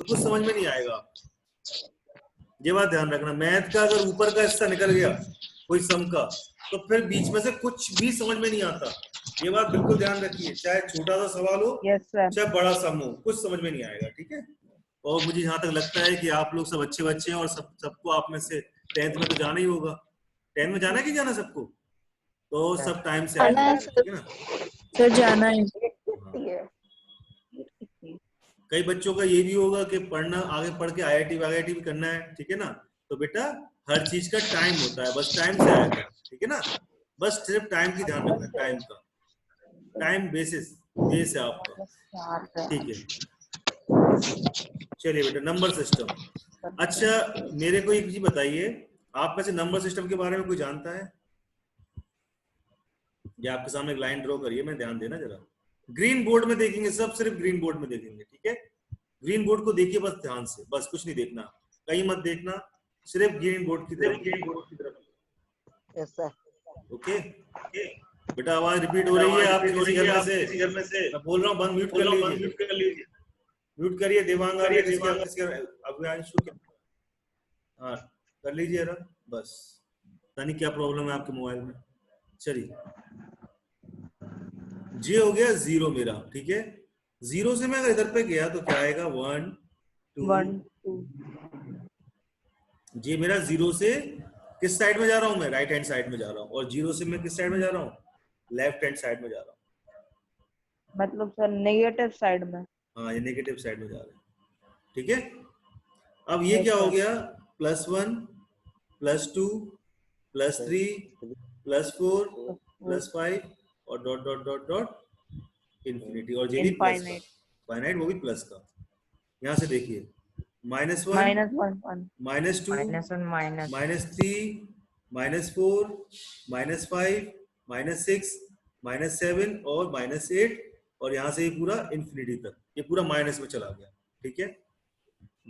तो कुछ समझ में नहीं आएगा। ये बात ध्यान रखना, मैथ का अगर ऊपर का हिस्सा निकल गया कोई सम का, तो फिर बीच में से कुछ भी समझ में नहीं आता। ये बात बिल्कुल ध्यान रखिए, चाहे छोटा सा सवाल हो चाहे बड़ा सम हो, कुछ समझ में नहीं आएगा, ठीक है। और मुझे जहां तक लगता है कि आप लोग सब अच्छे बच्चे हैं और सबको आप में से 10th में तो जाना ही होगा। 10th में जाना है कि जाना सबको, तो सब टाइम से आएगा, ठीक है ना सर? जाना है। कई बच्चों का ये भी होगा कि पढ़ना, आगे पढ़ के आईआईटी वगैरह भी करना है, ठीक है ना। तो बेटा हर चीज का टाइम होता है, बस टाइम से आया कर, ठीक है ना। बस सिर्फ टाइम की ध्यान रखना, टाइम का, टाइम बेसिस बेस है आपका, ठीक है। चलिए बेटा, नंबर सिस्टम। अच्छा मेरे को एक चीज बताइए, आप में से नंबर सिस्टम के बारे में कोई जानता है? या आपके सामने एक लाइन ड्रॉ करिए, मैं ध्यान देना जरा। ग्रीन बोर्ड में देखेंगे सब, सिर्फ ग्रीन बोर्ड में देखेंगे, ठीक है। ग्रीन बोर्ड को देखिए बस ध्यान से, बस कुछ नहीं देखना, कहीं मत देखना, सिर्फ ग्रीन बोर्ड की तरफ। Yes sir. ओके बेटा, आवाज रिपीट हो रही है आप किसी घर में से? मैं बोल रहा हूँ, बंद म्यूट कर लीजिए, म्यूट करिए। देवांग आ रही है, अभियांशु क्या, हाँ कर लीजिए जरा, बस पता नहीं क्या प्रॉब्लम है आपके मोबाइल में। चलिए, जे हो गया 0 मेरा, ठीक है। 0 से मैं अगर इधर पे गया तो क्या आएगा? 1 2। जे मेरा 0 से किस साइड में जा रहा हूं मैं? राइट हैंड साइड में जा रहा हूं। और 0 से मैं किस साइड में जा रहा हूं? लेफ्ट हैंड साइड में जा रहा हूं। मतलब सर नेगेटिव साइड में? हाँ, ये नेगेटिव साइड में जा रहा है, ठीक है। अब ये क्या हो गया? +1 +2 +3 +4 +5 और dot dot dot dot infinity. और जे भी प्लस का, फाइनाइट वो भी प्लस का। यहां से देखिए, -1 -2 -3 -4 -5 -6 -7 और -8, और यहां से ये पूरा इन्फिनिटी तक, ये पूरा माइनस में चला गया, ठीक है।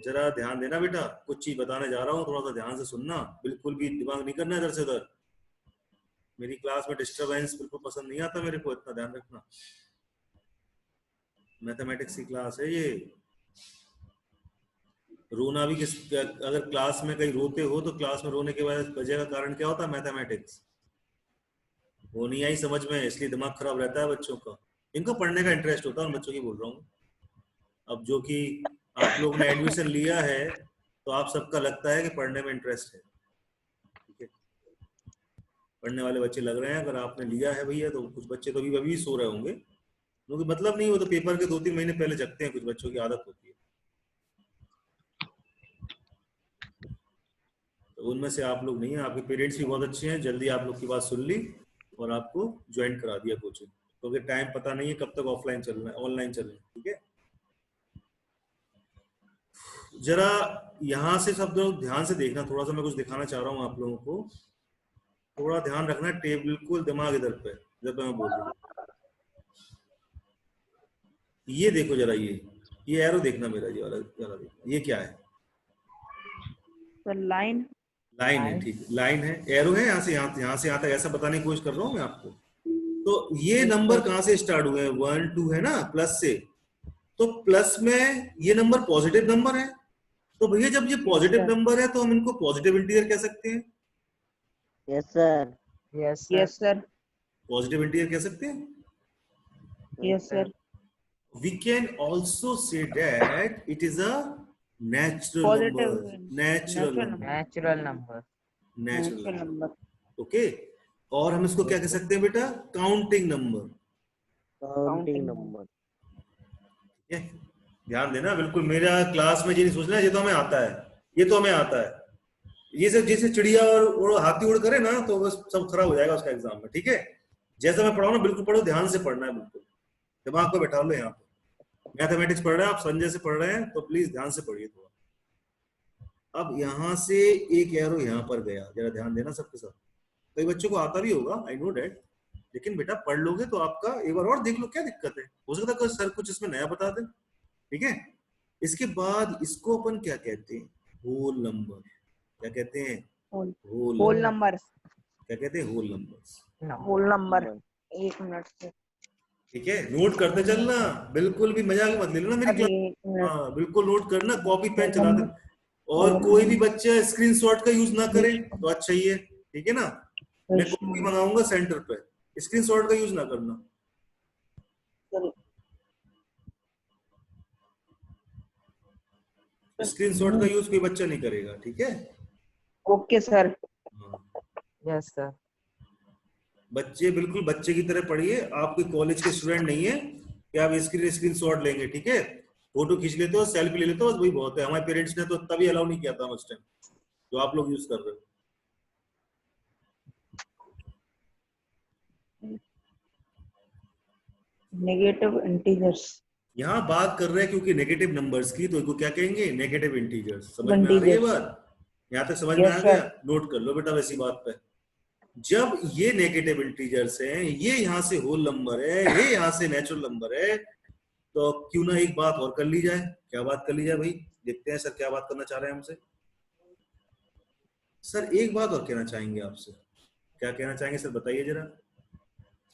जरा ध्यान देना बेटा, कुछ चीज बताने जा रहा हूँ, थोड़ा सा ध्यान से सुनना, बिल्कुल भी दिमाग नहीं करना इधर से उधर। मेरी क्लास में डिस्टरबेंस बिल्कुल पसंद नहीं आता मेरे को, इतना ध्यान रखना। मैथमेटिक्स की क्लास है ये। रोना भी अगर क्लास में कहीं रोते हो तो क्लास में रोने के वजह का कारण क्या होता है? मैथमेटिक्स। वो नहीं आई समझ में, इसलिए दिमाग खराब रहता है बच्चों का। इनको पढ़ने का इंटरेस्ट होता है, उन बच्चों की बोल रहा हूँ। अब जो कि आप लोग ने एडमिशन लिया है तो आप सबका लगता है कि पढ़ने में इंटरेस्ट है, ठीक है। पढ़ने वाले बच्चे लग रहे हैं। अगर आपने लिया है भैया तो कुछ बच्चे तो अभी सो रहे होंगे, क्योंकि मतलब नहीं, वो तो पेपर के 2-3 महीने पहले जगते हैं, कुछ बच्चों की आदत होती है। तो उनमें से आप लोग नहीं हैं, आपके पेरेंट्स भी बहुत अच्छे हैं, जल्दी आप लोग की बात सुन ली और आपको ज्वाइन करा दिया कोचिंग, क्योंकि टाइम पता नहीं है कब तक ऑफलाइन चल रहा है, ऑनलाइन चल रहा है, ठीक है। जरा यहाँ से सब लोग ध्यान से देखना, थोड़ा सा मैं कुछ दिखाना चाह रहा हूँ आप लोगों को, थोड़ा ध्यान रखना, बिल्कुल दिमाग इधर पे मैं बोल रहा हूँ। ये देखो जरा, ये एरो देखना मेरा, ये वाला जरा देखना, ये क्या है? लाइन है, ठीक है, लाइन है, एरो है, यहाँ से यहाँ तक ऐसा बताने की कोशिश कर रहा हूँ मैं आपको। तो ये नंबर कहाँ से स्टार्ट हुए हैं? 1 2 है ना, प्लस से। तो प्लस में ये नंबर पॉजिटिव नंबर है, तो भैया जब ये पॉजिटिव नंबर है तो हम इनको पॉजिटिव इंटीजर कह सकते हैं। Yes sir. Yes sir. Positive integer कह सकते हैं। Yes sir. We can also say that it is a natural number. Okay. और हम इसको क्या कह सकते हैं बेटा? Counting number. ठीक है, ध्यान देना बिल्कुल। मेरा क्लास में ये नहीं सोचना ये तो हमें आता है, ये तो हमें आता है। ये सब जैसे चिड़िया और हाथी उड़ करे ना, तो बस सब खराब हो जाएगा उसका एग्जाम में, ठीक है। जैसा मैं पढ़ाऊँ ना बिल्कुल पढ़ो, ध्यान से पढ़ना है, बिल्कुल दिमाग को बैठा लो यहाँ पे। मैथमेटिक्स पढ़ रहे हैं आप, संजय से पढ़ रहे हैं, तो प्लीज ध्यान से पढ़िए थोड़ा। अब यहाँ से एक एरो यहाँ पर गया, जरा ध्यान देना सबके साथ। कई बच्चों को आता भी होगा, आई नो डैट, लेकिन बेटा पढ़ लोगे तो आपका एक बार और देख लो, क्या दिक्कत है, हो सकता है सर कुछ इसमें नया बता दे, ठीक है। इसके बाद इसको अपन क्या कहते हैं? Whole number. क्या कहते हैं? Whole number. क्या कहते हैं? Whole number. Whole number. 1 minute से, ठीक है, नोट करते चलना, बिल्कुल भी मजाक मत ले लेना मेरी क्लास। हाँ बिल्कुल नोट करना, कॉपी पेन चलाते, और कोई भी बच्चा स्क्रीनशॉट का यूज ना करे तो अच्छा ही है, ठीक है ना। मैं कॉपी मंगाऊंगा सेंटर पे, स्क्रीनशॉट का यूज ना करना। स्क्रीनशॉट का यूज कोई बच्चा नहीं करेगा, ठीक है। Okay sir. हाँ। Yes sir. बच्चे बिल्कुल बच्चे की तरह पढ़िए, आप कोई कॉलेज के स्टूडेंट नहीं है कि आप स्क्रीनशॉट लेंगे, ठीक है। फोटो खींच लेते हो, सेल्फी ले लेते हो, बस वही बहुत है। हमारे पेरेंट्स ने तो तभी अलाउ नहीं किया था उस टाइम, जो आप लोग यूज कर रहे हो। Negative integers. यहाँ बात कर रहे हैं क्योंकि नेगेटिव नंबर्स की, तो इनको क्या कहेंगे, नेगेटिव इंटीजर्स। समझ में आ रही है बात? यहाँ तक समझ में आ गया? नोट कर लो बेटा वैसी बात पे। जब ये नेगेटिव इंटीजर्स हैं, ये यहाँ से होल नंबर है, ये यहाँ से नेचुरल नंबर है, तो क्यों ना एक बात और कर ली जाए। क्या बात कर ली जाए भाई? देखते हैं सर क्या बात करना चाह रहे हैं हमसे। सर एक बात और कहना चाहेंगे आपसे। क्या कहना चाहेंगे सर, बताइए जरा।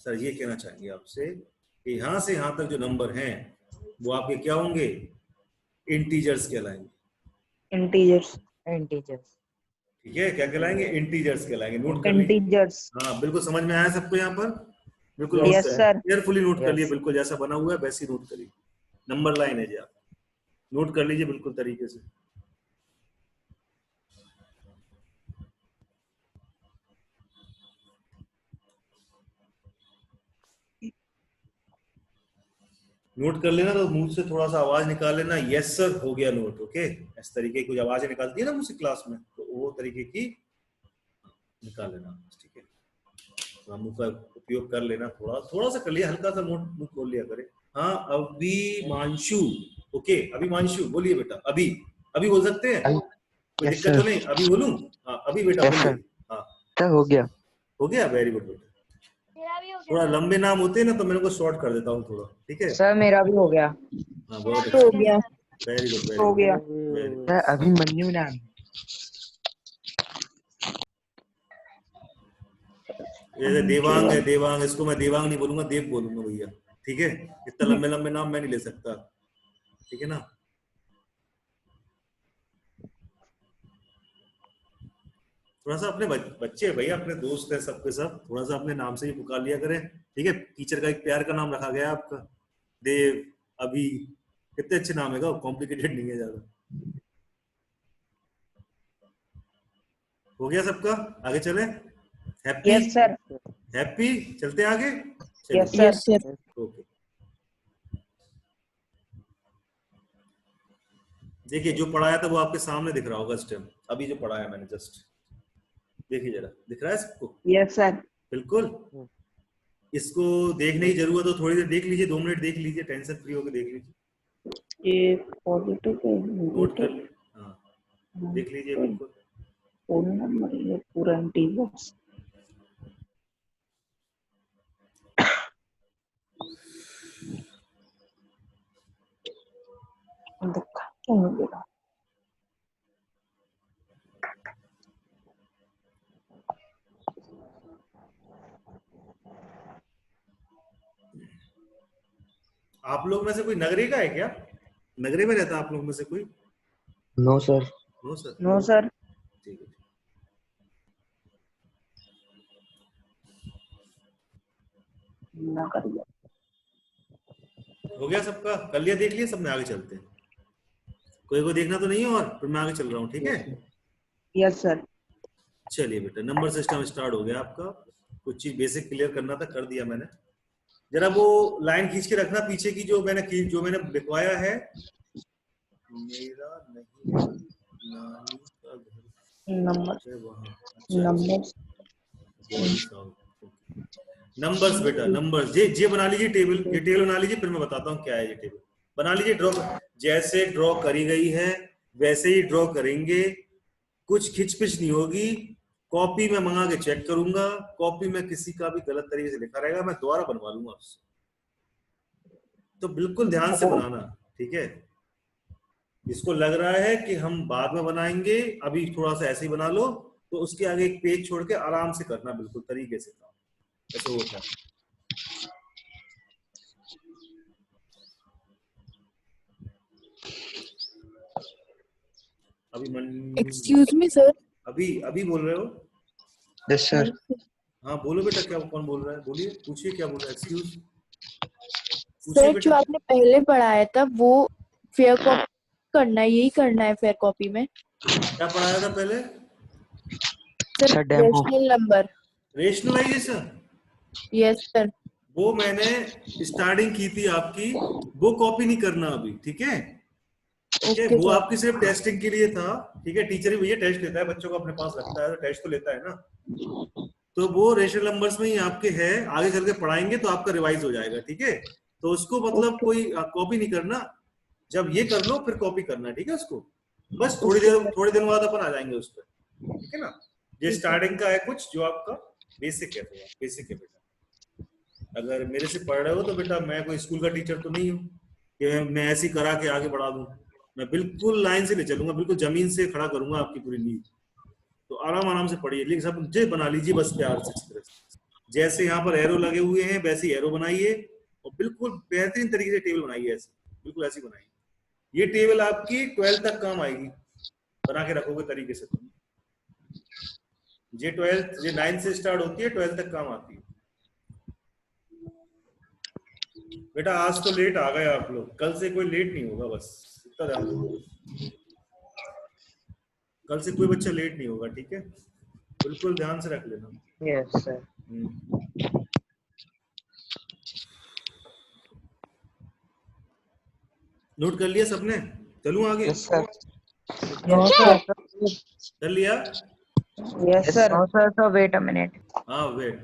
सर ये कहना चाहेंगे आपसे कि यहां से यहां तक जो नंबर हैं वो आपके क्या होंगे, इंटीजर्स कहलाएंगे। इंटीजर्स। इंटीजर्स। ठीक है, क्या कहलाएंगे, इंटीजर्स कहलाएंगे। नोट कर लीजिए। इंटीजर्स। हाँ बिल्कुल समझ में आया सबको यहाँ पर? बिल्कुल यस सर। केयरफुली नोट कर लिए, Yes. बिल्कुल जैसा बना हुआ है वैसे ही नोट करिए। नंबर लाइन है जी, आप नोट कर लीजिए बिल्कुल तरीके से। नोट कर लेना तो मुंह से थोड़ा सा आवाज निकाल लेना, यस सर हो गया नोट। ओके, इस तरीके की कुछ आवाजें निकालती है ना मुझसे क्लास में, तो वो तरीके की निकाल लेना, ठीक है। थोड़ा मुंह का उपयोग कर लेना, थोड़ा थोड़ा सा कर लिया, हल्का सा मुंह खोल लिया करे। हाँ अभिमांशु। ओके अभिमांशु बोलिए बेटा। अभी अभी बोल सकते हैं, कोई Yes, दिक्कत तो sir. नहीं? अभी बोलूं? हाँ अभी बेटा Yes, बोलिए। sir. हाँ सर हो गया। हो गया, वेरी गुड बेटा। थोड़ा लंबे नाम होते हैं ना तो मैं उनको शॉर्ट कर देता हूँ थोड़ा, ठीक है। सर मेरा भी हो गया। हाँ बहुत हो अच्छा, गया। वेरी गुड वेरी हो गुड गया। Very good. सर अभिमन्यु नाम। ये देवांग है, देवांग, इसको मैं देवांग नहीं बोलूंगा, देव बोलूंगा भैया, ठीक है। इतना लंबे लंबे नाम मैं नहीं ले सकता, ठीक है ना। थोड़ा सा अपने बच्चे है भैया, अपने दोस्त है सबके सब, थोड़ा सा अपने नाम से ही पुकार लिया करें, ठीक है। टीचर का एक प्यार का नाम रखा गया है आपका, देव, अभी, कितने अच्छे नाम है, कॉम्प्लिकेटेड नहीं है ज्यादा। हो गया सबका, आगे चले। Happy, yes sir. हैप्पी, चलते हैं आगे। यस चलिए सर। ओके। देखिए जो पढ़ाया था वो आपके सामने दिख रहा होगा इस टाइम, अभी जो पढ़ाया मैंने जस्ट, देखिए जरा, दिख रहा है सबको? Yes sir. बिल्कुल। इसको देखने की जरूरत हो थोड़ी देर देख लीजिए, 2 मिनट देख लीजिए, टेंशन फ्री होकर देख लीजिए। ये पॉजिटिव है, नोट कर नेगेटिव। ली, हाँ देख लीजिए बिल्कुल। फोन नंबर ये पूरा इंटीजर्स। देखा क्यों नहीं दे रहा? आप लोग में से कोई नगरे का है क्या? नगरे में रहता है आप लोग में से कोई? No sir. No sir. No sir. ठीक है, ना कर दिया। हो गया सबका, कर लिया, देख लिया सबने, आगे चलते हैं। कोई को देखना तो नहीं है, और फिर मैं आगे चल रहा हूँ, ठीक है। Yes sir. चलिए बेटा, नंबर सिस्टम स्टार्ट हो गया आपका। कुछ चीज बेसिक क्लियर करना था, कर दिया मैंने। जरा वो लाइन खींच के रखना पीछे की, जो मैंने लिखवाया है। मेरा नहीं, नानी का घर नंबर। है वहाँ। अच्छा नंबर्स। नंबर्स बेटा, नंबर्स, ये बना लीजिए टेबल, ये टेबल बना लीजिए, फिर मैं बताता हूँ क्या है ये टेबल। बना लीजिए, ड्रॉ, जैसे ड्रॉ करी गई है वैसे ही ड्रॉ करेंगे, कुछ खिचपिच नहीं होगी। कॉपी में मंगा के चेक करूंगा, कॉपी में किसी का भी गलत तरीके से लिखा रहेगा मैं दोबारा बनवा लूंगा उससे, तो बिल्कुल ध्यान से बनाना, ठीक है। इसको लग रहा है कि हम बाद में बनाएंगे, अभी थोड़ा सा ऐसे ही बना लो, तो उसके आगे एक पेज छोड़ के आराम से करना, बिल्कुल तरीके से काम, ऐसे होता है। अभी मन एक्सक्यूज मी सर। अभी अभी बोल रहे हो? Yes, sir. हाँ बोलो बेटा, क्या कौन बोल रहा है? बोलिए, पूछिए क्या बोल रहा है। एक्सक्यूज पूछिए सर जो बेटा। आपने पहले पढ़ाया था वो फेयर कॉपी करना है, यही करना है फेयर कॉपी में क्या पढ़ाया था पहले? Sir. Sir, demo. Rational number. Rationalization, yes sir. वो मैंने स्टार्टिंग की थी आपकी, वो कॉपी नहीं करना अभी, ठीक है? ठीक है, ओके वो सर। आपकी सिर्फ टेस्टिंग के लिए था, ठीक है? टीचर भी भैया टेस्ट लेता है, बच्चों को अपने पास रखता है तो टेस्ट तो लेता है ना। तो वो रेशनल नंबर्स में ही आपके है, आगे चल के पढ़ाएंगे तो आपका रिवाइज हो जाएगा, ठीक है? तो उसको मतलब कोई कॉपी नहीं करना, जब ये कर लो फिर कॉपी करना, ठीक है? उसको बस थोड़ी देर बाद अपन आ जाएंगे उस पर, ठीक है ना? ये स्टार्टिंग का है कुछ जो आपका बेसिक है, थोड़ा बेसिक है बेटा। अगर मेरे से पढ़ रहे हो तो बेटा मैं कोई स्कूल का टीचर तो नहीं हूँ कि मैं ऐसे ही करा के आगे बढ़ा दूं। मैं बिल्कुल लाइन से ले चलूंगा, बिल्कुल जमीन से खड़ा करूंगा आपकी पूरी नींव। तो आराम आराम से पढ़िए, लेकिन सब मुझे बना लीजिए बस प्यार से, अच्छी तरह से। जैसे यहाँ पर एरो लगे हुए हैं वैसे ही एरो बनाइए और बिल्कुल बेहतरीन तरीके से टेबल बनाइए, ऐसे बिल्कुल ऐसी बनाइए। ये टेबल आपकी 12th तक काम आएगी, बना के रखोगे तरीके से। तो ये 9 से स्टार्ट होती है, 12th तक काम आती है। बेटा आज तो लेट आ गए आप लोग, कल से कोई लेट नहीं होगा, बस इतना ध्यान दो। कल से कोई बच्चा लेट नहीं होगा, ठीक है? बिल्कुल ध्यान से रख लेना। Yes, sir. नोट कर लिया सबने? चलूं आगे? Yes, sir. No, sir. कर लिया? Yes, Yes, sir. no, sir. So wait a minute. हाँ wait,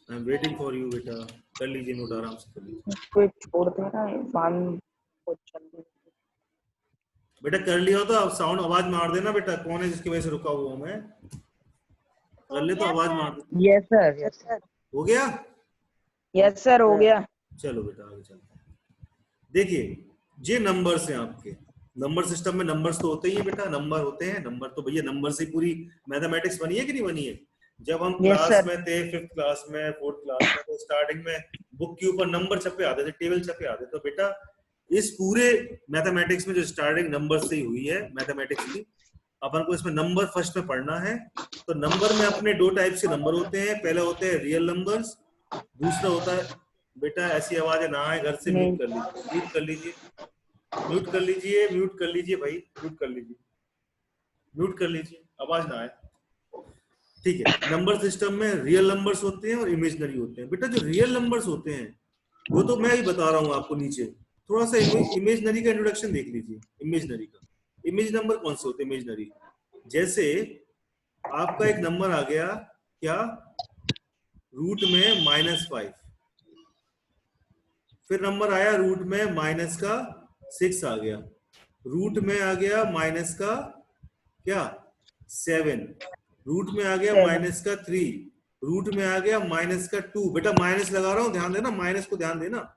I am waiting for you बेटा। कर लीजिए नोट, आराम से कर लीजिए कोई छोड़ दे रहा है मान को चल। बेटा। कर लिया हो तो अब साउंड आवाज मार देना बेटा, कौन है जिसकी वजह से रुका हुआ हूं मैं? कर ले तो आवाज मार दे। Yes, sir. Yes, sir. हो गया? यस सर हो गया। चलो बेटा आगे चलते हैं। देखिए ये नंबर्स हैं आपके, नंबर सिस्टम में नंबर्स तो होते ही है बेटा, नंबर होते हैं। नंबर तो भैया नंबर से पूरी मैथमेटिक्स बनी है कि नहीं बनी है? जब हम Yes, क्लास sir. में थे, 5th क्लास में, 4th क्लास में, तो स्टार्टिंग में बुक के ऊपर नंबर छपे आते थे, टेबल छपे आते। तो बेटा इस पूरे मैथमेटिक्स में जो स्टार्टिंग नंबर से ही हुई है मैथमेटिक्स की, अपन को इसमें नंबर फर्स्ट में पढ़ना है। तो नंबर में अपने दो टाइप के नंबर होते हैं, पहले होते हैं रियल नंबर्स, दूसरा होता है बेटा, ऐसी आवाज ना आए घर से, म्यूट कर लीजिए, म्यूट कर लीजिए, म्यूट कर लीजिए, म्यूट कर लीजिए भाई, म्यूट कर लीजिए, म्यूट कर लीजिए, आवाज ना आए, ठीक है? नंबर सिस्टम में रियल नंबर्स होते हैं और इमेजिनरी होते हैं। बेटा जो रियल नंबर्स होते हैं वो तो मैं ही बता रहा हूँ आपको, नीचे थोड़ा सा इमेजिनरी का इंट्रोडक्शन देख लीजिए। इमेजिनरी का, इमेज नंबर कौन से होते हैं इमेजिनरी? जैसे आपका एक नंबर आ गया क्या, रूट में -5, फिर नंबर आया रूट में -6 आ गया, रूट में आ गया माइनस का क्या 7, रूट में आ गया -3, रूट में आ गया -2। बेटा माइनस लगा रहा हूं, ध्यान देना, माइनस को ध्यान देना,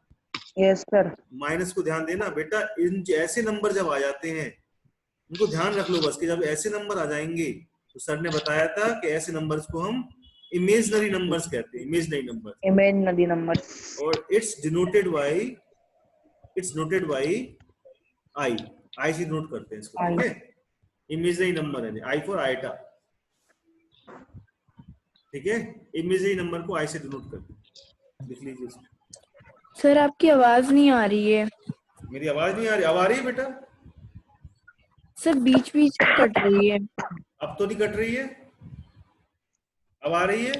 यस सर। माइनस को ध्यान देना बेटा। इन ऐसे नंबर जब आ जाते हैं उनको ध्यान रख लो बस, कि जब ऐसे नंबर आ जाएंगे तो सर ने बताया था कि ऐसे नंबर्स को हम इमेजिनरी नंबर्स कहते हैं, इमेजिनरी नंबर। Imaginary number. और इट्स नोटेड बाई आई, आई से नोट करते हैं इसको, ठीक है? इमेजिनरी नंबर है, आई फॉर आइटा, ठीक है? इमेजिनरी नंबर को आई से डिनोट करते हैं, लिख लीजिए इसमें। सर आपकी आवाज नहीं आ रही है। मेरी आवाज नहीं आ रही? अब आ रही है बेटा? सर बीच बीच में कट रही है। अब तो नहीं कट रही है, अब आ रही है?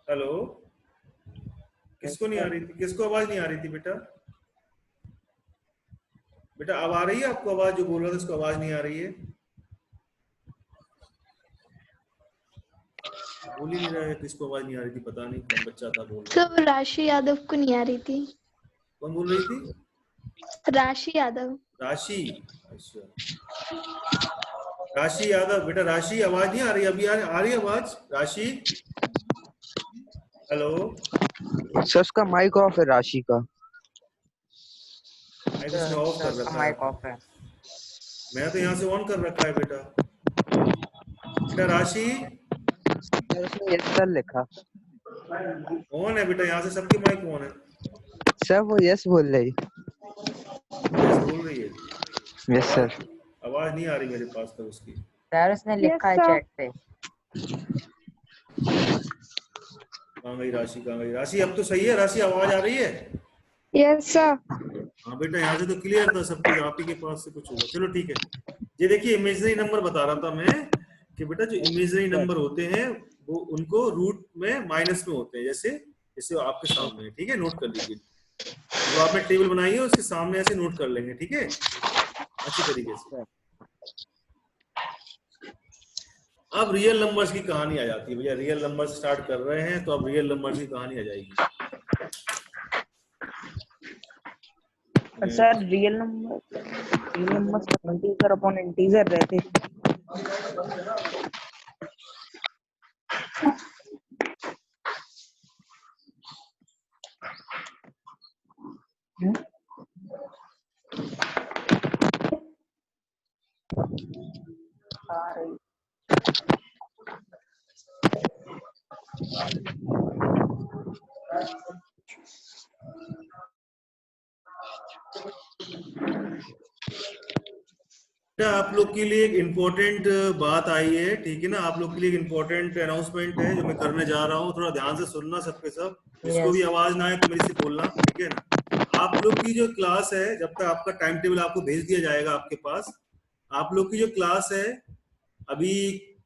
हेलो, किसको नहीं आ रही थी, किसको आवाज नहीं आ रही थी बेटा? बेटा अब आ रही है आपको आवाज? जो बोल रहा था उसको आवाज नहीं आ रही है, बोल ही नहीं रहा है। किसको आवाज नहीं आ रही थी पता नहीं, कौन बच्चा था बोल रहा। सर राशि यादव को नहीं आ रही थी। कौन बोल रही थी? राशि यादव। राशि, अच्छा राशि यादव। बेटा राशि आवाज नहीं आ रही? अभी आ रही आवाज राशि? हेलो सर उसका माइक ऑफ है, राशि का। मैं तो इसने ऑफ कर रखा है, माइक ऑफ है। मैं तो यहाँ से ऑन कर रखा है बेटा। बेटा राशि सर उसने यस सर लिखा। ऑन है बेटा, यहाँ से सबके माइक ऑन है। सर वो यस बोल रही। यस बोल रही है? Yes sir. आवाज नहीं आ रही मेरे पास तक उसकी। सर उसने लिखा है sir. चैट पे। कहाँ गई राशि, कहाँ गई राशि? अब तो सही है राशि, आवाज आ रही है? Yes, sir. हाँ बेटा, यहाँ से तो क्लियर था सब कुछ, आप ही के पास से कुछ होगा। चलो ठीक है। ये देखिए इमेजिनरी नंबर बता रहा था मैं कि बेटा जो इमेजिनरी नंबर होते हैं वो उनको रूट में माइनस में होते हैं, जैसे जैसे आपके सामने है, ठीक है, नोट कर लीजिए। जो आपने टेबल बनाई है उसके सामने ऐसे नोट कर लेंगे, ठीक है, अच्छी तरीके से। अब रियल नंबर्स की कहानी आ जाती है भैया, रियल नंबर्स स्टार्ट कर रहे हैं तो अब रियल नंबर्स की कहानी आ जाएगी। Sir real number integer upon integer रहते। आप लोग के लिए एक इम्पोर्टेंट बात आई है, ठीक है ना, आप लोग के लिए एक इम्पोर्टेंट अनाउंसमेंट है जो मैं करने जा रहा हूँ, थोड़ा ध्यान से सुनना सबके सब। जिसको भी आवाज ना आए तो मेरे से बोलना, ठीक है ना। आप लोग की जो क्लास है, जब तक आपका टाइम टेबल आपको भेज दिया जाएगा आपके पास, आप लोग की जो क्लास है अभी,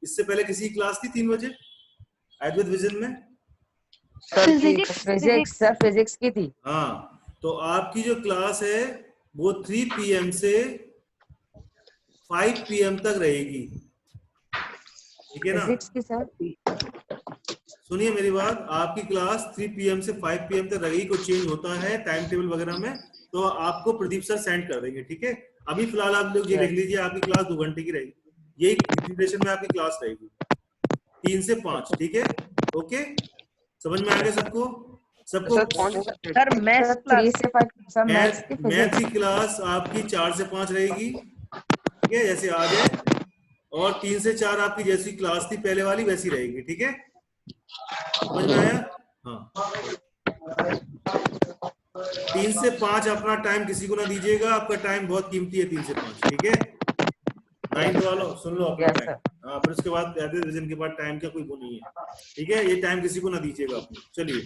इससे पहले किसी की क्लास थी 3 बजे अद्वैत विजन में? सर फिजिक्स की थी। हाँ, तो आपकी जो क्लास है वो 3 PM से 5 PM तक रहेगी, ठीक है ना। फिजिक्स की सर। सुनिए मेरी बात, आपकी क्लास 3 PM से 5 PM तक रहेगी। कोई चेंज होता है टाइम टेबल वगैरह में तो आपको प्रदीप सर सेंड कर देंगे, ठीक है। अभी फिलहाल आप लोग ये लिख लीजिए, आपकी क्लास 2 घंटे की रहेगी, यही ड्यूरेशन में आपकी क्लास रहेगी, 3 से 5, ठीक है। ओके, समझ में आ गया सबको? सर मैथ्स 3 से 5 सर मैथ्स की मैथ की फिजिक्स। क्लास आपकी 4 से 5 रहेगी, ठीक है, जैसे आज है। और 3 से 4 आपकी जैसी क्लास थी पहले वाली वैसी रहेगी, ठीक है, समझ में आया? हाँ, 3 से 5 अपना टाइम किसी को ना दीजिएगा, आपका टाइम बहुत कीमती है 3 से 5, ठीक है। 9th वालों सुन लो अपना टाइम। हाँ, फिर उसके बाद रिवीजन के बाद टाइम का कोई वो नहीं है, ठीक है, ये टाइम किसी को ना दीजिएगा अपने। चलिए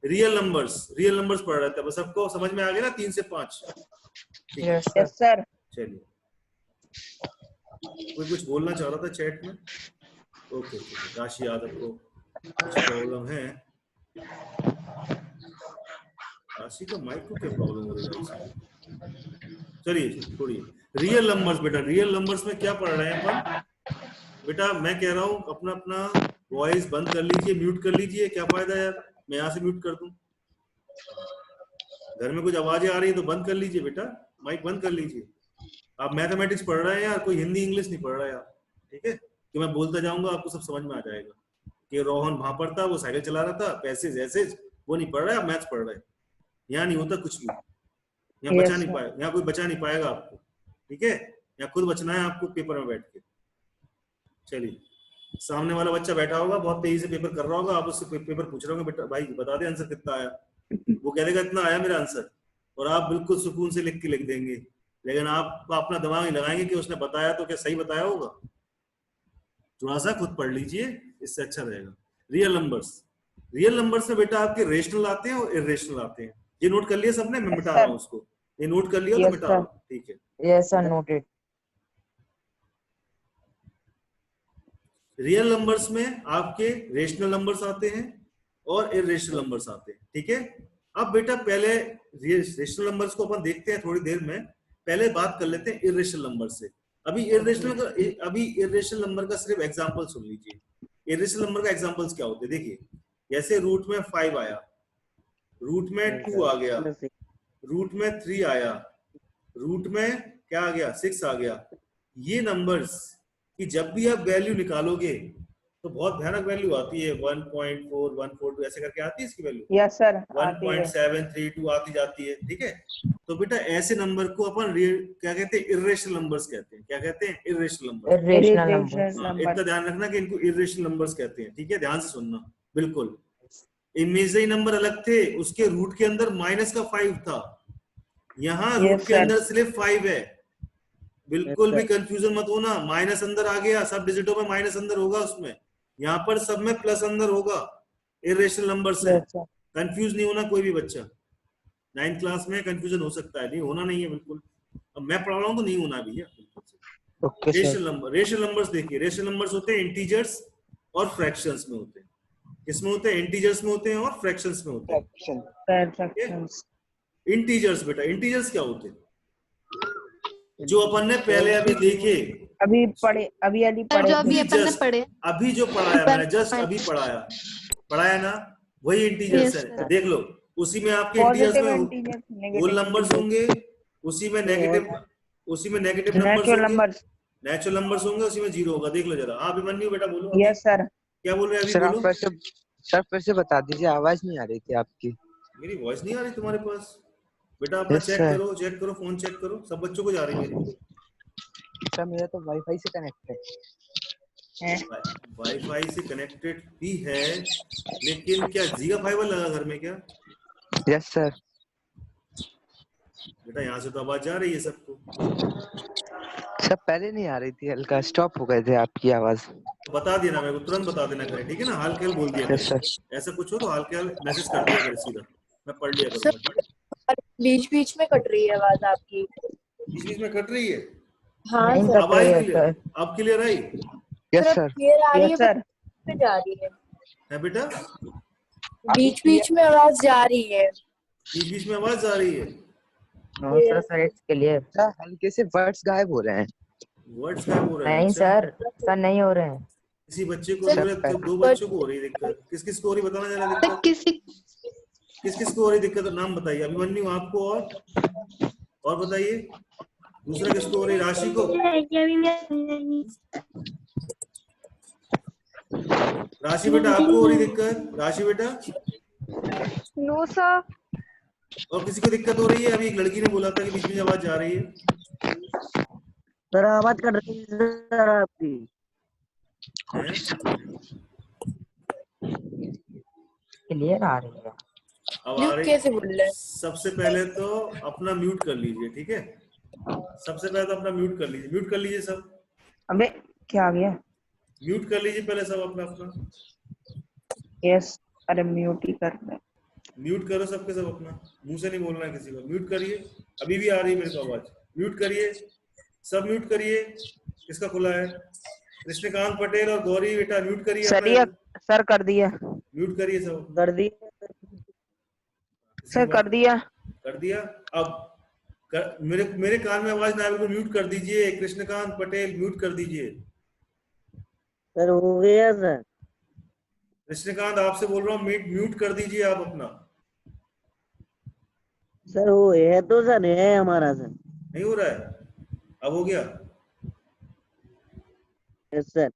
रियल नंबर्स पढ़ रहे थे, बस सबको समझ में आ गया ना 3 से 5? Yes sir. चलिए, कोई कुछ बोलना चाह रहा था चैट में? ओके, राशि यादव को कुछ प्रॉब्लम है, राशि का माइक को क्या प्रॉब्लम हो रही है? चलिए छोड़िए, रियल नंबर्स बेटा, रियल नंबर्स में क्या पढ़ रहे हैं अपन बेटा? मैं कह रहा हूँ अपना अपना वॉइस बंद कर लीजिए, म्यूट कर लीजिए, क्या फायदा यार मैं यहाँ से म्यूट कर दूं? घर में कुछ आवाजें आ रही है तो बंद कर लीजिए बेटा, माइक बंद कर लीजिए। आप मैथमेटिक्स पढ़ रहे हैं यार, कोई हिंदी इंग्लिश नहीं पढ़ रहा यार, ठीक है, कि मैं बोलता जाऊंगा आपको सब समझ में आ जाएगा कि रोहन वहां पर था, वो साइकिल चला रहा था, पैसेज ऐसे वो नहीं पढ़ रहा है, आप मैथ्स पढ़ रहे हैं। यहाँ नहीं होता कुछ भी, यहाँ बचा नहीं पाएगा, यहाँ कोई बचा नहीं पाएगा आपको, ठीक है, यहाँ खुद बचना है आपको पेपर में बैठ के। चलिए, सामने वाला बच्चा बैठा होगा बहुत तेजी से पेपर कर रहा होगा, आप उससे पेपर पूछ रहे होंगे बेटा भाई बता दे आंसर कितना आया, वो कह देगा इतना आया मेरा आंसर, और आप बिल्कुल सुकून से लिख के देंगे, लेकिन आप अपना दिमाग नहीं लगाएंगे कि उसने बताया तो क्या सही बताया होगा। थोड़ा सा खुद पढ़ लीजिए, इससे अच्छा रहेगा। रियल नंबर्स में बेटा आपके रेशनल आते हैं और इरेशनल आते हैं, ये नोट कर लिया सबने? मैं मिटा रहा हूँ उसको, ये नोट कर लिया तो मिटा रहा हूँ, ठीक है। Yes sir, noted. Real numbers में आपके रेशनल नंबर्स आते हैं और इरेशनल नंबर्स आते हैं, ठीक है। अब बेटा पहले रेशनल नंबर्स को अपन देखते हैं थोड़ी देर में, पहले बात कर लेते हैं इरेशनल नंबर से। अभी इरेशनल नंबर का सिर्फ एग्जांपल सुन लीजिए। इरेशनल नंबर का एग्जांपल्स क्या होते हैं देखिए, जैसे रूट में 5 आया, रूट में 2 आ गया, रूट में 3 आया, रूट में क्या आ गया 6 आ गया। ये नंबर्स कि जब भी आप वैल्यू निकालोगे तो बहुत भयानक वैल्यू आती है, 1.4 142 ऐसे करके आती है इसकी वैल्यू। यस सर, 1.732 आती जाती है, ठीक है। तो बेटा ऐसे नंबर को अपन क्या कहते हैं? इरेशनल नंबर्स कहते हैं। क्या कहते हैं? Irrational number. इतना ध्यान रखना कि इनको इरेशनल नंबर्स कहते हैं, ठीक है, ध्यान से सुनना बिल्कुल। इमेजिनरी नंबर अलग थे, उसके रूट के अंदर माइनस का 5 था, यहाँ रूट के अंदर सिर्फ 5 है, बिल्कुल भी कंफ्यूजन मत होना, माइनस अंदर आ गया, सब डिजिटों में माइनस अंदर होगा उसमें, यहाँ पर सब में प्लस अंदर होगा, इरेशनल नंबर्स है, Yes, sir. कंफ्यूज नहीं होना कोई भी बच्चा। 9th क्लास में कंफ्यूजन हो सकता है, नहीं होना नहीं है बिल्कुल, अब मैं पढ़ा रहा हूँ तो नहीं होना भी है। Okay sir. रेशनल नंबर्स देखिए, रेशनल नंबर्स होते हैं इंटीजर्स और फ्रैक्शंस में होते हैं, किसमें होते हैं, इंटीजर्स में होते हैं और फ्रैक्शंस में होते हैं। Perfections. इंटीजर्स बेटा, इंटीजर्स क्या होते हैं, जो अपन ने पहले अभी देखे, अभी पढ़े, अभी सर पढ़े जो थे। अभी अपन ने just पढ़े। अभी जो पढ़ाया मैंने, जस्ट अभी पढ़ाया ना, वही इंटीजर्स Yes, है, sir. देख लो, उसी में आपके इंटीजर्स पॉजिटिव में इंटीजर्स, होल नेगेटिव नंबर्स होंगे, उसी में नेगेटिव नंबर्स नेचुरल होंगे, नंबर्स। नेचुरल नंबर्स होंगे, उसी में जीरो होगा। देख लो जरा, आप अभिमन्यु बेटा बोलो अभी, यस सर। क्या बोल रहे हैं अभी, सर आप बोलो। फिर से बता दीजिए, आवाज नहीं आ रही थी आपकी। मेरी वॉइस नहीं आ रही तुम्हारे पास बेटा, अपना Yes, चेक sir. करो, चेक करो, फोन चेक करो, सब बच्चों को जा रही है मेरी। सर मेरा तो वाईफाई से कनेक्ट है। वाईफाई से कनेक्टेड भी है, लेकिन क्या जियो फाइबर लगा घर में क्या? Yes sir. बेटा यहाँ से तो आवाज जा रही है सबको। सर पहले नहीं आ रही थी, हल्का स्टॉप हो गए थे आपकी आवाज। तो बता देना मेरे को, तुरंत बता देना करें, ठीक है ना, हाल खेल बोल दिया यस करें, सर। ऐसा कुछ हो तो हाल खेल मैसेज कर दिया करें सीधा, मैं पढ़ लिया सर करूंगा, ठीक है। बीच बीच में कट रही है आवाज आपकी। बीच बीच में कट रही है, हाँ नहीं सर। कट अब आई रही है क्लियर, सर। अब क्लियर आई यस सर सर। क्लियर आ रही है यस पर सर। बीच में जा रही है, है बेटा, बीच बीच में आवाज जा रही है। बीच बीच में आवाज आ रही है, no sir, sir it's clear. Sir हल्के से वर्ड्स गायब हो रहे हैं। वर्ड्स गायब हो रहे हैं? नहीं अच्छा, सर नहीं हो रहे हैं। किसी बच्चे को सर, हो रहे, तो दो बच्चों को हो रही दिक्कत, किस किस को हो रही बताना जरा सर दिक्कत, किसी किस किस को हो रही दिक्कत, नाम बताइए। अभिमन्यु आपको, और बताइए, दूसरा किसको हो रही, राशि को, राशि बेटा आपको हो रही दिक्कत, राशि बेटा, नो सर। और किसी को दिक्कत हो रही है? अभी एक लड़की ने बोला था कि बीच में आवाज जा रही है, सर आवाज कट रही है सर आपकी। हैं? क्लियर आ रही है। अब आ म्यूट रही। कैसे बोल रहे हैं? सबसे पहले तो अपना म्यूट कर लीजिए, ठीक है, सबसे पहले तो अपना म्यूट कर लीजिए, म्यूट कर लीजिए सब, अबे क्या आ गया? म्यूट कर लीजिए पहले सब अपना अपना, यस, अरे म्यूट ही कर रहे। म्यूट करो सबके सब अपना, मुंह से नहीं बोलना है किसी को, म्यूट करिए, अभी भी आ रही है मेरे को आवाज, म्यूट करिए, सब म्यूट करिए, किसका खुला है, कृष्णकांत पटेल और गौरी बेटा म्यूट करिए सर सर कर दिया। म्यूट करिए सब, कर दिया सर, कर दिया। कर दिया। अब मेरे कान में आवाज ना आए, बिल्कुल म्यूट कर दीजिए, कृष्णकांत पटेल म्यूट कर दीजिए। सर हो गया सर। कृष्णकांत आपसे बोल रहा हूँ, म्यूट कर दीजिए आप अपना। सर वो है तो सर है हमारा सर। नहीं हो रहा है, अब हो गया। Yes sir.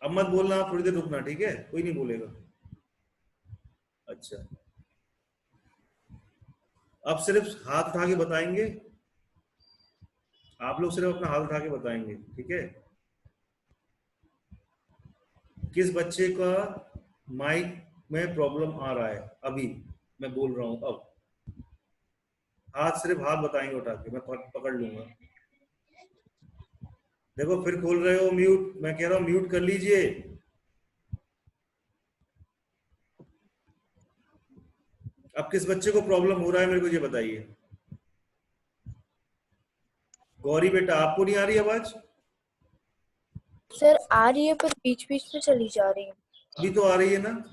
अब मत बोलना, आप थोड़ी देर रुकना, ठीक है, कोई नहीं बोलेगा। अच्छा, अब सिर्फ हाथ उठा के बताएंगे, आप लोग सिर्फ अपना हाथ उठा के बताएंगे, ठीक है, किस बच्चे का माइक में प्रॉब्लम आ रहा है, अभी मैं बोल रहा हूं, अब सिर्फ हाथ बताएंगे उठा के, मैं पकड़ लूंगा। देखो फिर खोल रहे हो म्यूट, मैं कह रहा हूं म्यूट कर लीजिए। अब किस बच्चे को प्रॉब्लम हो रहा है मेरे को ये बताइए। गौरी बेटा आपको नहीं आ रही आवाज? सर आ रही है पर बीच बीच में चली जा रही है। अभी तो आ रही है ना,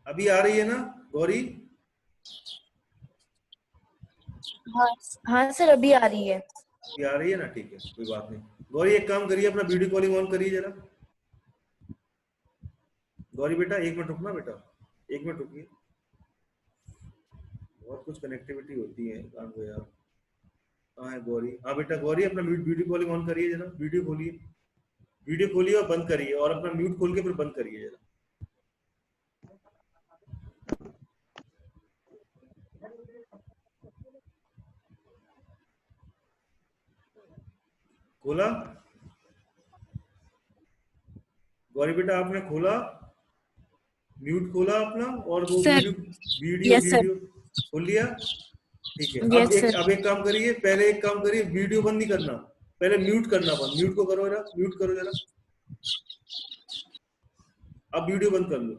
अभी आ रही है ना गौरी? हाँ हाँ सर अभी आ रही है। अभी आ रही है ना, ठीक है, कोई बात नहीं। गौरी एक काम करिए, अपना वीडियो कॉलिंग ऑन करिए जरा। गौरी बेटा 1 मिनट रुकना बेटा, 1 मिनट रुकिए, बहुत कुछ कनेक्टिविटी होती है काम को यार। कहाँ है गौरी? हाँ बेटा गौरी अपना वीडियो कॉलिंग ऑन करिए जरा, वीडियो खोलिए, वीडियो खोलिए और बंद करिए, और अपना म्यूट खोल के फिर बंद करिए जरा। खोला? गौरी बेटा आपने खोला, म्यूट खोला अपना, और वो sir, video yes sir. Video खोल लिया? ठीक है। Yes, sir. अब एक काम करिए, पहले एक काम करिए, वीडियो बंद नहीं करना, पहले म्यूट करना बंद, म्यूट को करो जरा, म्यूट करो जरा, अब वीडियो बंद कर लो।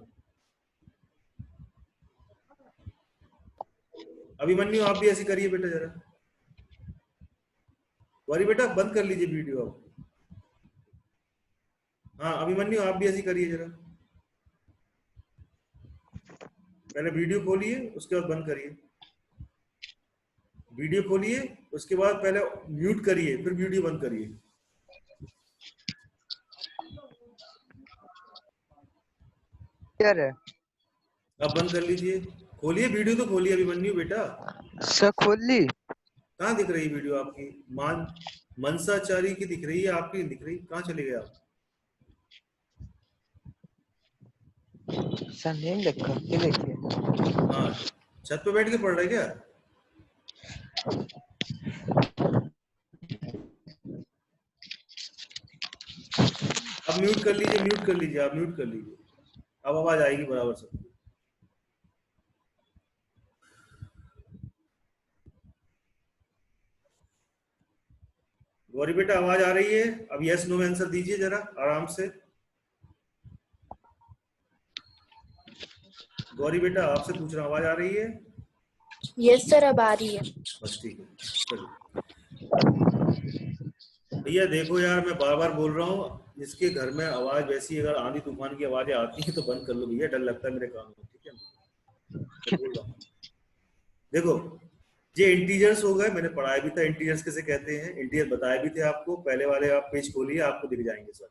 अभिमन्यु आप भी ऐसे करिए बेटा जरा, गौरी बेटा बंद कर लीजिए वीडियो अब। हाँ अभिमन्यु आप भी ऐसे करिए जरा, पहले वीडियो खोलिए उसके बाद बंद करिए, वीडियो खोलिए उसके बाद पहले म्यूट करिए फिर वीडियो बंद करिए। क्या है अब बंद कर लीजिए, खोलिए वीडियो तो खोलिए अभिमन्यु बेटा। सर? खोल ली। कहाँ दिख रही है वीडियो आपकी? मनसाचारी की दिख रही है, आपकी नहीं दिख रही, कहाँ चले गए आप? सर नेम लिखा, ये देखिए। हाँ छत पे बैठ के पढ़ रहे क्या? अब म्यूट कर लीजिए, म्यूट कर लीजिए, आप म्यूट कर लीजिए, अब आवाज आएगी बराबर सबको। गौरी बेटा आवाज आ रही है? अब यस नो में आंसर दीजिए जरा आराम से। गौरी बेटा आपसे पूछ रहा हूं, आवाज आ रही है? यस सर, अब आ रही है। बस ठीक है, चलिए। भैया देखो यार, मैं बार बार बोल रहा हूँ, जिसके घर में आवाज वैसी अगर आंधी तूफान की आवाजें आती है तो बंद कर लो भैया, डर लगता है मेरे कान में, ठीक है? मैं बोल रहा हूँ देखो, ये इंटीजर्स हो गए, मैंने पढ़ाया भी था इंटीजर्स किसे कहते हैं, इंटीजर बताया भी थे आपको, पहले वाले आप पेज खोलिए आपको दिख जाएंगे सब।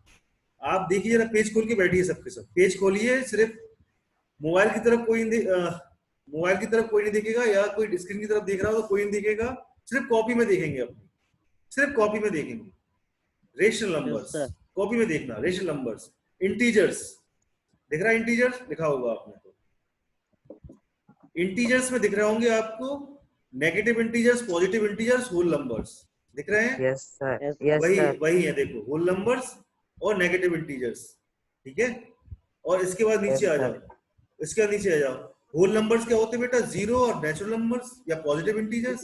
आप देखिए जरा, पेज खोल के बैठिए सबके सब, पेज खोलिए, सिर्फ मोबाइल की तरफ कोई मोबाइल की तरफ कोई नहीं देखेगा, या कोई स्क्रीन की तरफ देख रहा हो तो कोई नहीं देखेगा, सिर्फ कॉपी में देखेंगे अपनी, सिर्फ कॉपी में देखेंगे। रेशनल नंबर्स कॉपी में देखना, रेशनल नंबर्स, इंटीजर्स दिख रहा है, इंटीजर्स लिखा होगा आपने तो, इंटीजर्स में दिख रहे होंगे आपको negative integers, positive integers, whole numbers दिख रहे हैं? यस सर, यस वही सर। वही है, देखो होल नंबर्स और नेगेटिव इंटीजर्स, ठीक है? और इसके बाद नीचे आ जाओ, इसके बाद नीचे आ जाओ, होल नंबर्स क्या होते हैं बेटा? जीरो और नेचुरल नंबर्स या पॉजिटिव इंटीजर्स,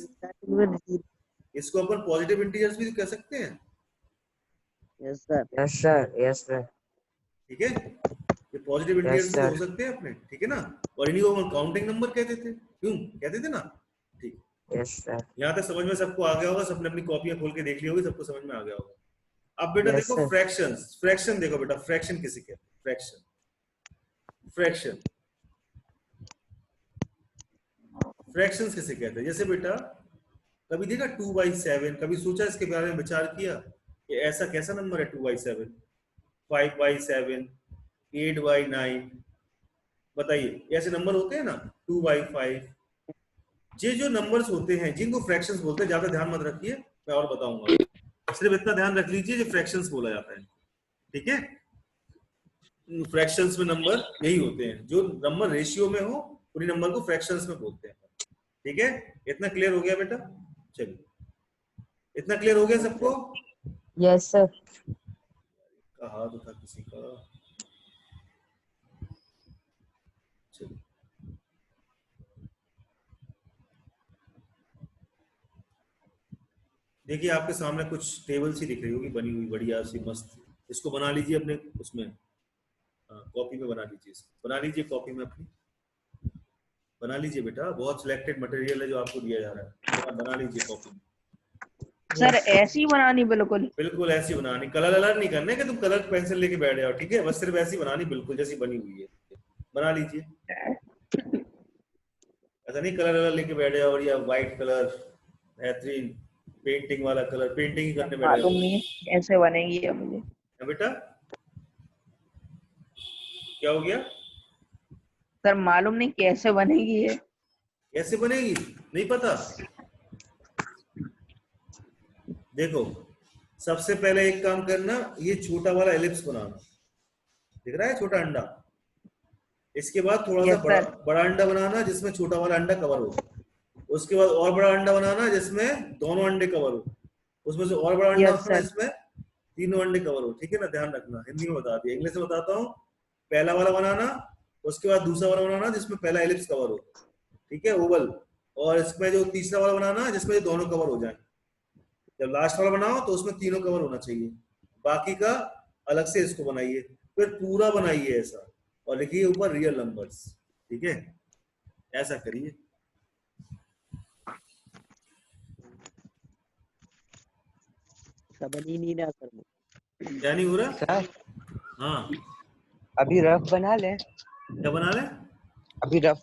इसको अपन पॉजिटिव इंटीजर्स भी कह सकते हैं, yes sir, yes sir, yes sir. ठीक है? ये पॉजिटिव इंटीजर्स भी sir. हो सकते हैं अपने, ठीक है ना? और इन्हीं को हम काउंटिंग नंबर कहते थे, क्यों कहते थे ना? ठीक, यस सर। यहाँ तक समझ में सबको आ गया होगा, सबने अपनी कॉपियां खोल के देख ली होगी, सबको समझ में आ गया होगा। अब बेटा Yes, देखो sir. फ्रैक्शंस, फ्रैक्शन देखो बेटा, फ्रैक्शन किसे कहते हैं? फ्रैक्शन, फ्रैक्शन, फ्रैक्शंस किसे कहते हैं? जैसे बेटा कभी देखा 2/7, कभी सोचा इसके बारे में, विचार किया कि ऐसा कैसा नंबर है 2/7, 5/7, 8/9, बताइए ऐसे नंबर होते हैं ना, 2/5। ये जो नंबर्स होते हैं जिनको फ्रैक्शंस बोलते हैं, ज्यादा ध्यान मत रखिए, मैं और बताऊंगा, सिर्फ इतना ध्यान रख लीजिए, ये फ्रैक्शंस बोला जाता है, ठीक है? फ्रैक्शंस में नंबर यही होते हैं, जो नंबर रेशियो में हो उन्हीं नंबर को फ्रैक्शंस में बोलते हैं, ठीक है? इतना क्लियर हो गया बेटा? चलिए, इतना क्लियर हो गया सबको? Yes sir. कहा तो था किसी का, चलिए देखिए आपके सामने कुछ टेबल सी दिख रही होगी बनी हुई, बढ़िया सी मस्त, इसको बना लीजिए अपने उसमें, कॉपी में बना लीजिए, बना लीजिए कॉपी में अपनी, बना लीजिए बेटा, बहुत सिलेक्टेड मटेरियल है जो आपको दिया जा रहा है, बना लीजिए कॉपी में। सर ऐसी बनानी बिल्कुल? बिल्कुल ऐसी बनानी, कलर अलग नहीं करने कि तुम कलर पेंसिल लेके बैठ जाओ, ठीक है? बस सिर्फ ऐसी बनानी, बिल्कुल जैसी बनी हुई है, बना लीजिए। ऐसा नहीं कलर अलग लेके बैठ जाओ, और या व्हाइट कलर बेहतरीन पेंटिंग वाला कलर, पेंटिंग ही करने बैठ मालूम जाओ। नहीं कैसे बनेगी ये मुझे। बेटा क्या हो गया? सर मालूम नहीं कैसे बनेगी ये। कैसे बनेगी नहीं पता? देखो सबसे पहले एक काम करना, ये छोटा वाला एलिप्स बनाना, दिख रहा है छोटा अंडा, इसके बाद थोड़ा सा बड़ा अंडा बनाना जिसमें छोटा वाला अंडा कवर हो, उसके बाद और बड़ा अंडा बनाना जिसमें दोनों अंडे कवर हो, उसमें से और बड़ा अंडा बनाना जिसमें तीनों अंडे कवर हो, ठीक है ना? ध्यान रखना, हिंदी में बता दिया, इंग्लिश में बताता हूँ। पहला वाला बनाना, उसके बाद दूसरा वाला बनाना जिसमें पहला एलिप्स कवर हो, ठीक है, ओवल, और इसमें जो तीसरा वाला बनाना जिसमें दोनों कवर हो जाए। जब लास्ट वाला बनाओ तो उसमें तीनों कवर होना चाहिए, बाकी का अलग से इसको बनाइए, फिर पूरा बनाइए ऐसा और लिखिए ऊपर रियल नंबर्स। ठीक है, ऐसा करिए। समझ ही नहीं रहा सर। क्या नहीं हो रहा? सर हाँ, अभी रफ बना ले। क्या बना ले? अभी रफ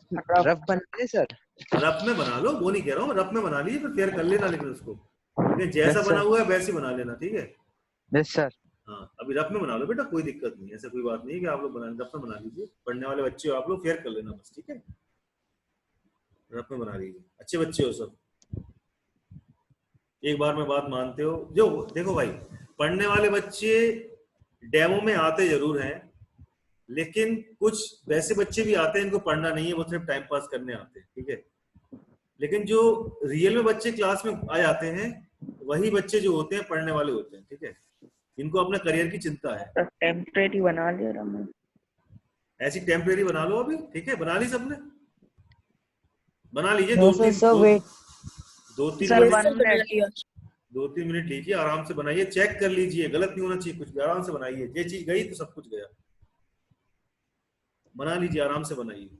बना ले सर। रफ में बना लो, वो नहीं कह रहा हूँ, रफ में बना लीजिए, फिर फेयर कर लेना, लेकिन उसको लेकिन जैसा Yes, बना sir. हुआ है वैसे ही बना लेना। ठीक है, यस सर। हाँ अभी रफ में बना लो बेटा, कोई दिक्कत नहीं है, ऐसा कोई बात नहीं है कि आप लोग बना रफ में बना लीजिए, पढ़ने वाले बच्चे हो आप लोग, फेयर कर लेना बस। ठीक है, रफ में बना लीजिए, अच्छे बच्चे हो सब, एक बार में बात मानते हो। जो देखो भाई, पढ़ने वाले बच्चे डेमो में आते जरूर हैं, लेकिन कुछ वैसे बच्चे भी आते हैं इनको पढ़ना नहीं है, वो सिर्फ टाइम पास करने आते हैं। ठीक है, लेकिन जो रियल में बच्चे क्लास में आ जाते हैं वही बच्चे जो होते हैं पढ़ने वाले होते हैं। ठीक है, इनको अपने करियर की चिंता है। टेम्परेरी बना लिया रमन। ऐसी टेम्परेरी बना लो अभी। ठीक है, बना ली सबने? बना लीजिए। No, sir, sir, wait. दो तीन सर, मिनट 1 मिनट 2-3 मिनट लीजिए, आराम से बनाइए, चेक कर लीजिए, गलत नहीं होना चाहिए कुछ भी, आराम से बनाइए, ये चीज गई तो सब कुछ गया। बना लीजिए, आराम से बनाइए।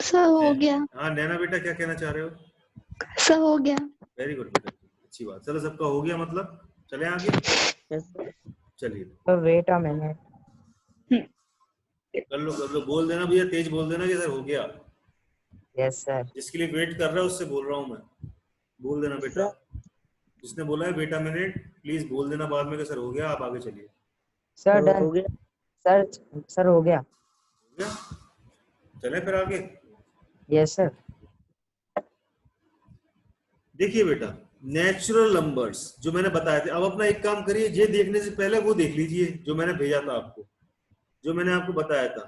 सर हो गया। हाँ नैना बेटा, क्या कहना चाह रहे हो? सर हो गया। वेरी गुड बेटा, अच्छी बात। चलो सबका हो गया, मतलब चले आगे। Yes, sir. चलिए Sir, wait a minute. कर लो, बोल देना भैया, तेज बोल देना कि सर हो गया। Yes, sir. जिसके लिए वेट कर रहा है उससे बोल रहा हूँ मैं, बोल देना बेटा। जिसने बोला है बेटा मिनट, प्लीज बोल देना बाद में कि सर हो गया। आप आगे चलिए। Sir, हो done. गया। Sir, हो गया. हो गया, चले फिर आगे। Yes, sir. देखिए बेटा, नेचुरल नंबर्स जो मैंने बताए थे, अब अपना एक काम करिए, ये देखने से पहले वो देख लीजिए जो मैंने भेजा था आपको, जो मैंने आपको बताया था।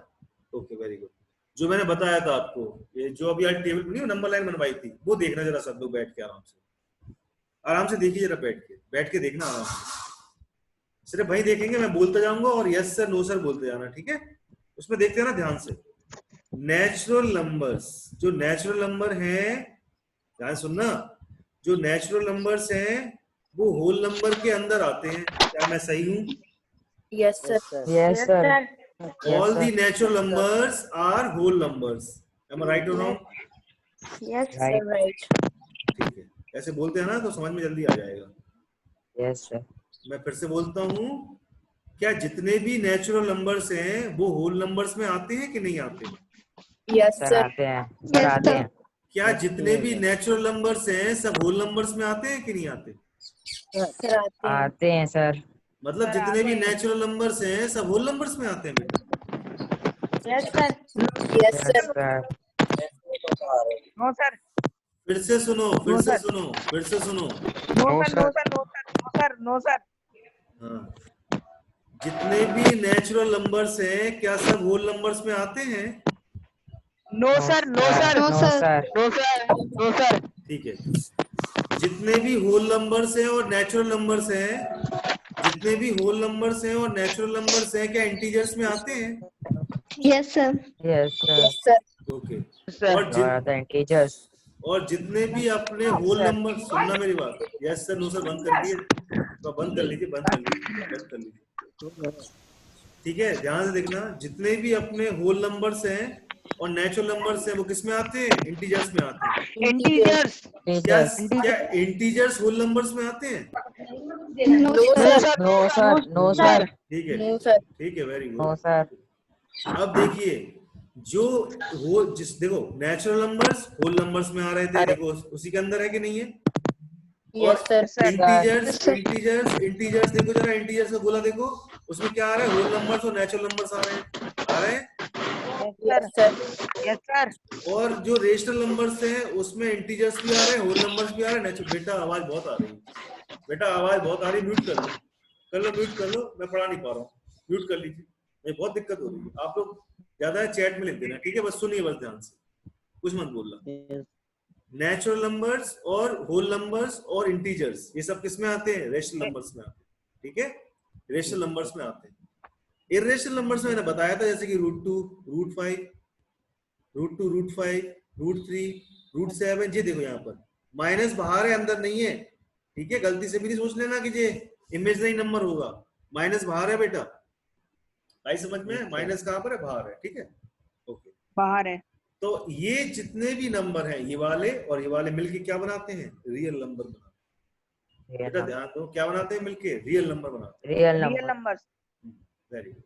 ओके वेरी गुड, जो मैंने बताया था आपको, ये जो अभी आज टेबल नहीं नंबर लाइन बनवाई थी, वो देखना जरा सब लोग बैठ के, आराम से देखिए जरा, बैठ के देखना आराम से। सिर्फ वही देखेंगे, मैं बोलता जाऊंगा और यस सर नो सर बोलते जाना। ठीक है, उसमें देखते ना ध्यान से। नेचुरल नंबर्स, जो नेचुरल नंबर हैं, ध्यान सुनना, जो नेचुरल नंबर्स हैं वो होल नंबर के अंदर आते हैं। क्या मैं सही हूँ? Yes sir. Yes, sir. All sir. the natural numbers are whole numbers. Am I right or wrong? Yes Right. Sir right. ठीक है, ऐसे बोलते हैं ना तो समझ में जल्दी आ जाएगा। Yes, sir. मैं फिर से बोलता हूँ, क्या जितने भी नेचुरल नंबर्स हैं वो होल नंबर्स में आते हैं कि नहीं आते? Yes Sir, sir. आते हैं. Sir, Yes, आते sir. हैं. क्या जितने भी नेचुरल नंबर्स हैं सब होल नंबर्स में आते हैं कि नहीं आते? सर आते हैं। आते हैं, sir. मतलब जितने भी नेचुरल नंबर्स हैं सब होल नंबर्स में आते हैं बेटा। Yes sir. Yes Yes, sir. sir. No sir. फिर से सुनो, फिर से सुनो, फिर से सुनो। No sir, no sir, no sir, no sir, no sir. हाँ, जितने भी नेचुरल नंबर्स हैं क्या सब होल नंबर्स में आते हैं? No sir, no sir, No, No, sir. sir. No sir, no sir. ठीक है, जितने भी होल नंबर्स हैं और नेचुरल नंबर्स हैं, जितने भी होल नंबर्स हैं और नेचुरल नंबर्स हैं क्या इंटीजर्स में आते हैं? Yes, sir. Yes, sir. Yes sir. Okay. Sir. और What are the integers? और जितने भी अपने होल नंबर, सुनना मेरी बात, यस सर नो सर बंद कर दिए, तो बंद कर लीजिए, बंद कर लीजिए, बंद कर लीजिए। ठीक है, ध्यान से देखना, जितने भी अपने होल नंबर्स हैं और नेचुरल नंबर्स हैं वो किस में आते हैं? इंटीजर्स में आते हैं। इंटीजर्स। क्या Integers. क्या इंटीजर्स होल नंबर्स में आते हैं? No, sir. No, sir. No, sir. ठीक है, नो सर। ठीक है, वेरी No, गुड। sir. अब देखिए, जो देखो नेचुरल नंबर्स होल नंबर्स में आ रहे थे, देखो उसी के अंदर है कि नहीं है? Yes sir. इंटीजर्स, इंटीजर्स देखो जरा, इंटीजर्स का गोला देखो, उसमें क्या आ रहा है? होल नंबर्स और नेचुरल नंबर्स आ रहे हैं। Yes sir. Yes sir. और जो रेशनल नंबर्स हैं उसमें इंटीजर्स भी आ रहे हैं, होल नंबर्स भी आ रहे हैं, नेचुरल। बेटा आवाज बहुत आ रही है, बेटा आवाज बहुत आ रही है, म्यूट कर लो, म्यूट कर लो, मैं पढ़ा नहीं पा रहा हूँ, म्यूट कर लीजिए, ये बहुत दिक्कत हो रही है। आप लोग ज्यादा है चैट में लिख देना, ठीक है? बस सुनिए बस ध्यान से, कुछ मत बोलना। Yes. नेचुरल नंबर्स और होल नंबर्स और इंटीजर्स, ये सब किस में आते हैं? रेशनल नंबर्स में आते हैं, ठीक है? रेशनल नंबर्स में आते हैं। इर्रेशनल नंबर्स में मैंने बताया था, जैसे कि √2, √5, √2, √3, √7। ये देखो यहाँ पर माइनस बाहर है, अंदर नहीं है, ठीक है? गलती से भी नहीं सोच लेना कि ये इमेजिनरी नंबर होगा, माइनस बाहर है बेटा। आई समझ में? माइनस कहाँ पर है? बाहर है, ठीक है? ओके, बाहर है। तो ये जितने भी नंबर हैं, ये वाले और ये वाले मिलके क्या बनाते हैं? रियल नंबर बनाते हैं। बेटा ध्यान दो, क्या बनाते हैं मिलके? रियल नंबर बनाते Real रियल number. नंबर्स। हैं। वेरी गुड,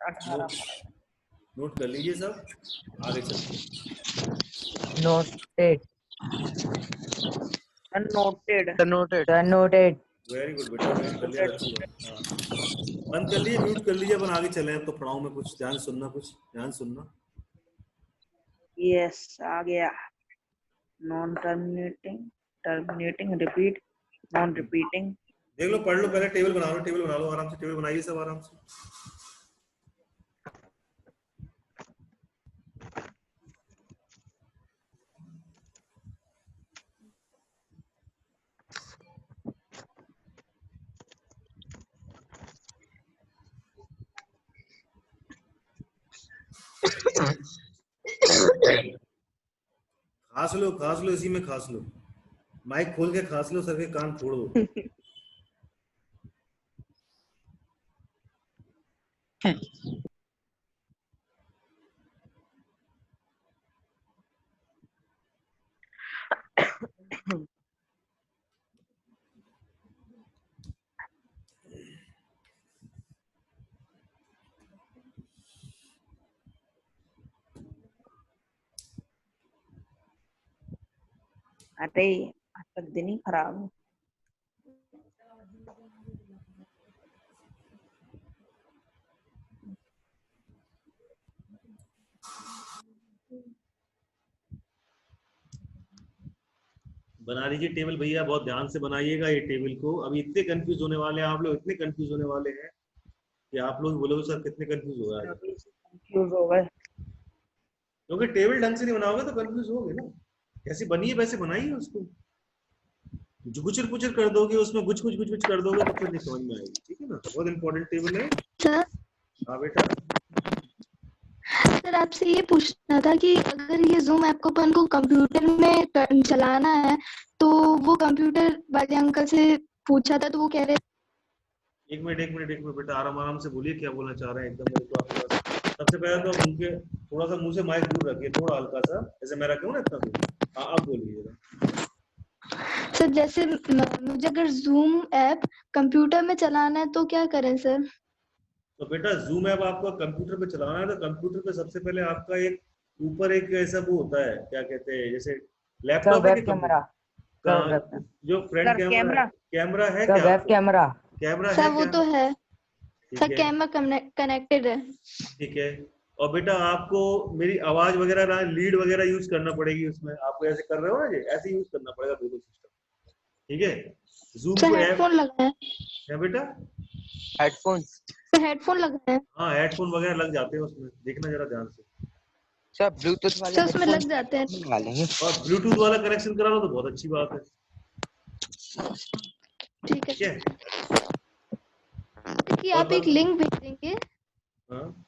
18 नोट कर लीजिए सब, आगे चलते हैं। Noted. Noted. Noted. Sir, noted. Very good बेटा, नोट कर लिया, अच्छी बात। हाँ, बंद कर लीजिए, म्यूट कर लीजिए, अपन आगे चले। अब तो पढ़ाऊं मैं, कुछ ध्यान सुनना, कुछ ध्यान सुनना। यस, आ गया। Non terminating, terminating, repeat, non repeating. देख लो, पढ़ लो, पहले टेबल बना लो, टेबल बना लो आराम से, टेबल बनाइए सब आराम से। खांस लो, इसी में खांस लो, माइक खोल के खांस लो, सर के कान फोड़ दो। अरे आज तक दिन ही खराब है। बना लीजिए टेबल भैया, बहुत ध्यान से बनाइएगा ये टेबल को। अभी इतने कंफ्यूज होने वाले हैं आप लोग, इतने कंफ्यूज होने वाले हैं कि आप लोग बोलोगे सर कितने कंफ्यूज हो गए। कंफ्यूज हो गए। क्योंकि टेबल ढंग से नहीं बनाओगे तो कंफ्यूज होगे ना। जैसे बनी है वैसे बनाइए उसको, जो गुचर पुचर कर दोगे उसमें, गुच गुच कर दोगे तो फिर नहीं समझ में आएगी, ठीक है ना? बहुत इंपॉर्टेंट टेबल है। सर हाँ बेटा, सर आपसे ये पूछना था कि अगर ये जूम ऐप को अपन को कंप्यूटर में चलाना है तो वो कंप्यूटर वाले अंकल से पूछा था तो वो कह रहे एक मिनट बेटा, आराम से बोलिए, क्या बोलना चाह रहे हैं एकदम मेरे को आपके पास। सबसे पहले तो आप उनके थोड़ा सा मुंह से माइक दूर रखिए, थोड़ा हल्का सा, जैसे मैं रखा हूं ना इतना दूर। हाँ, आप बोलिए। सर जैसे मुझे अगर जूम ऐप कंप्यूटर में चलाना है तो क्या करें सर? तो बेटा जूम ऐप आपको कंप्यूटर पे चलाना है तो कंप्यूटर पे सबसे पहले आपका एक ऊपर एक ऐसा वो होता है, क्या कहते हैं, जैसे Sir, लैपटॉप है web कि camera. Sir, कहाँ, web camera. जो फ्रंट सर कैमरा कैमरा है Sir, क्या web आपको? camera. कैमरा सर है वो क्या? तो है ठीक सर, है, कैमरा कनेक्टेड है। ठीक है। और बेटा आपको मेरी आवाज वगैरह ना, लीड वगैरह यूज करना पड़ेगी उसमें, आपको ऐसे कर रहे हो ना, ये ऐसे यूज करना पड़ेगा बिल्कुल सिस्टम, ठीक है? जूम सर को ऐप हेडफोन लगा है बेटा, Headphones. सर हेडफोन लगा है। हाँ हेडफोन वगैरह लग जाते हैं उसमें, देखना जरा ध्यान से। सर ब्लूटूथ वाले सर उसमें लग headphones जाते हैं। लगा लेंगे। और ब्लूटूथ वाला कनेक्शन करा लो तो बहुत अच्छी बात है, ठीक है ठीक है? कि और आप एक लिंक भेजेंगे। हाँ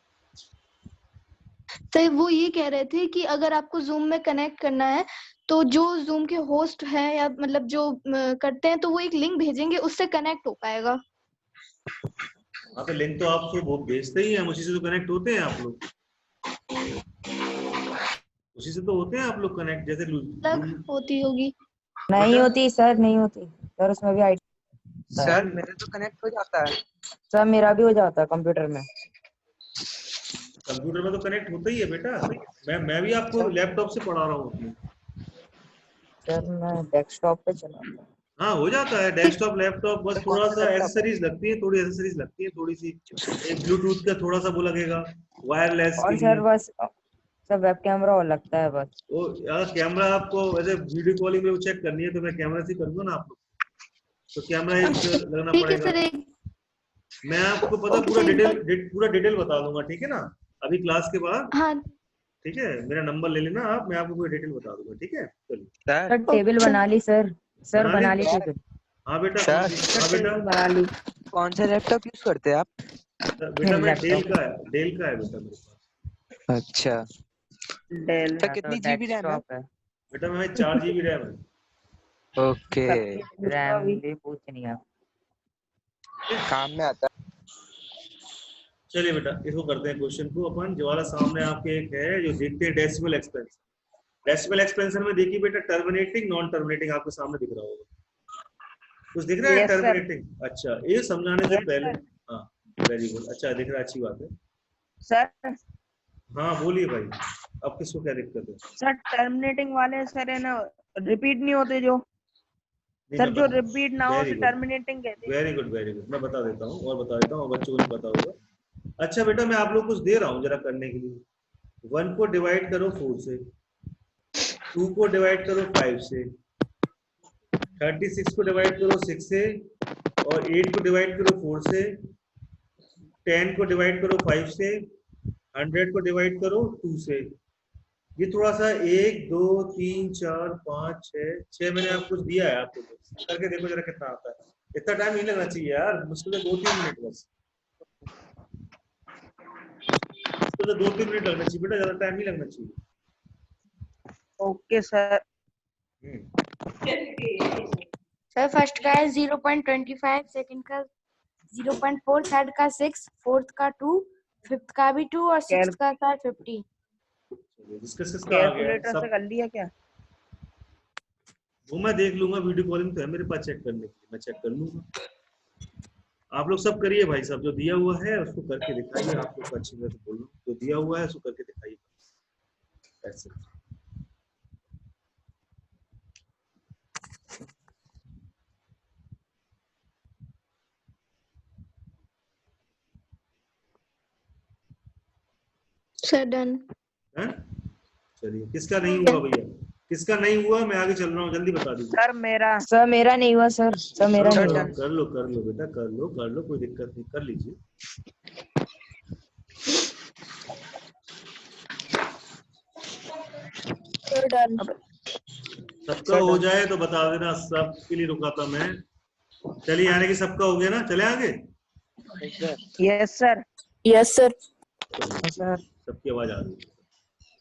सर वो ये कह रहे थे कि अगर आपको जूम में कनेक्ट करना है तो जो जूम के होस्ट हैं या मतलब जो करते हैं तो वो एक लिंक भेजेंगे, उससे कनेक्ट हो पाएगा। हाँ, तो लिंक तो आप वो भेजते ही हैं, उसी से तो कनेक्ट होते हैं आप लोग, उसी से तो होते हैं आप लोग कनेक्ट, जैसे अलग होती होगी। नहीं बेटा? होती सर, नहीं होती सर, उसमें भी आई। सर मेरे तो कनेक्ट हो जाता है। सर मेरा भी हो जाता है कंप्यूटर में। कंप्यूटर में तो कनेक्ट होता ही है बेटा, मैं भी आपको लैपटॉप से पढ़ा रहा हूँ अपने। सर मैं डेस्कटॉप पे चलाता हूँ। हाँ हो जाता है, डेस्कटॉप लैपटॉप, बस थोड़ा सा laptop? एसेसरीज लगती है, थोड़ी एसेसरीज लगती है, थोड़ी सी एक ब्लूटूथ का थोड़ा सा वो लगेगा वायरलेस के और लिए। सर बस सर वेब कैमरा और लगता है बस। वो यार कैमरा आपको वैसे वीडियो कॉलिंग में चेक करनी है तो मैं कैमरा से करूंगा ना आप लोग, तो कैमरा एक लगना ठीक है पड़ेगा। सर, एक मैं आपको पता पूरा डिटेल बता दूंगा, ठीक है ना, अभी क्लास के बाद। हाँ ठीक है, मेरा नंबर ले लेना आप, मैं आपको पूरी डिटेल बता दूंगा, ठीक है। चलिए सर सर टेबल बना ली सर। सर बना बना ली? ली टेबल। हाँ बेटा, सर हाँ बेटा। बना ली। कौन सा लैपटॉप यूज करते हैं आप? बेटा मैं डेल लैपटॉप। का है, डेल का है बेटा मेरे पास। अच्छा डेल। सर तो कितनी जीबी रैम है? डेस्कटॉप है। बेटा मैं 4 GB रैम है। ओके रैम भी पूछनी है। काम में आता चलिए बेटा, इसको करते हैं क्वेश्चन को अपन। जो वाला सामने आपके एक है, जो देखते हैं डेसिमल एक्सपेंशन। डेसिमल एक्सपेंशन में देखिए बेटा, टर्मिनेटिंग नॉन टर्मिनेटिंग आपके सामने दिख रहा होगा। कुछ दिख रहा है? Yes, sir. टर्मिनेटिंग। अच्छा, ये समझाने से Yes, पहले। sir. हाँ वेरी गुड, अच्छा दिख रहा है, अच्छी बात है। सर हाँ बोलिए भाई, अब किसको क्या दिक्कत है? सर टर्मिनेटिंग वाले सर है ना, रिपीट नहीं होते जो। नहीं, सर मैं जो रिपीट ना हो वेरी उसे गुड, टर्मिनेटिंग कहते हैं। Very good, very good. मैं बता देता हूँ और बता देता हूँ, बच्चों को नहीं पता होगा। अच्छा बेटा, मैं आप लोग कुछ दे रहा हूँ जरा करने के लिए। 1 को डिवाइड करो 4 से, 2 को डिवाइड करो 5 से, 36 को डिवाइड करो 6 से, और 8 को डिवाइड करो 4 से, 10 को डिवाइड करो 5 से, 100 को डिवाइड करो 2 से। ये थोड़ा सा 1 2 3 4 5 6 मैंने आपको कुछ दिया है, आपको करके देखो जरा कितना आता है। इतना टाइम नहीं लगना चाहिए यार, मुश्किल से 2-3 मिनट बस। तो 2-3 मिनट लगना चाहिए बेटा, ज्यादा टाइम नहीं लगना चाहिए। Okay sir. सर फर्स्ट का है 0.25, सेकंड का 0.4, थर्ड का 6, फोर्थ का 2, फिफ्थ का भी 2 और सिक्स्थ का था 50। डिस्कस किसका आ गया कैलकुलेटर से सब? कर लिया क्या? वो मैं देख लूंगा, वीडियो कॉलिंग तो है मेरे पास चेक करने के लिए, मैं चेक कर लूंगा। आप लोग सब करिए भाई, सब जो दिया हुआ है उसको करके दिखाइए। आप लोग अच्छी तरह से बोलो, जो दिया हुआ है उसको करके दिखाइए। ऐसे सर डन। हैं? चलिए, किसका नहीं हुआ भैया? किसका नहीं हुआ? मैं आगे चल रहा हूँ, जल्दी बता दीजिए। सर मेरा। सर मेरा नहीं हुआ सर। सर मेरा कर नहीं लो, हुआ। कर लो बेटा, कर लो, कोई दिक्कत नहीं, कर लीजिए। Sir done. सबका हो जाए तो बता देना, सबके लिए रुका था मैं। चलिए, यानी कि सबका हो गया ना, चले आगे। Yes sir. Yes sir. Sir सबकी आवाज आ रही है,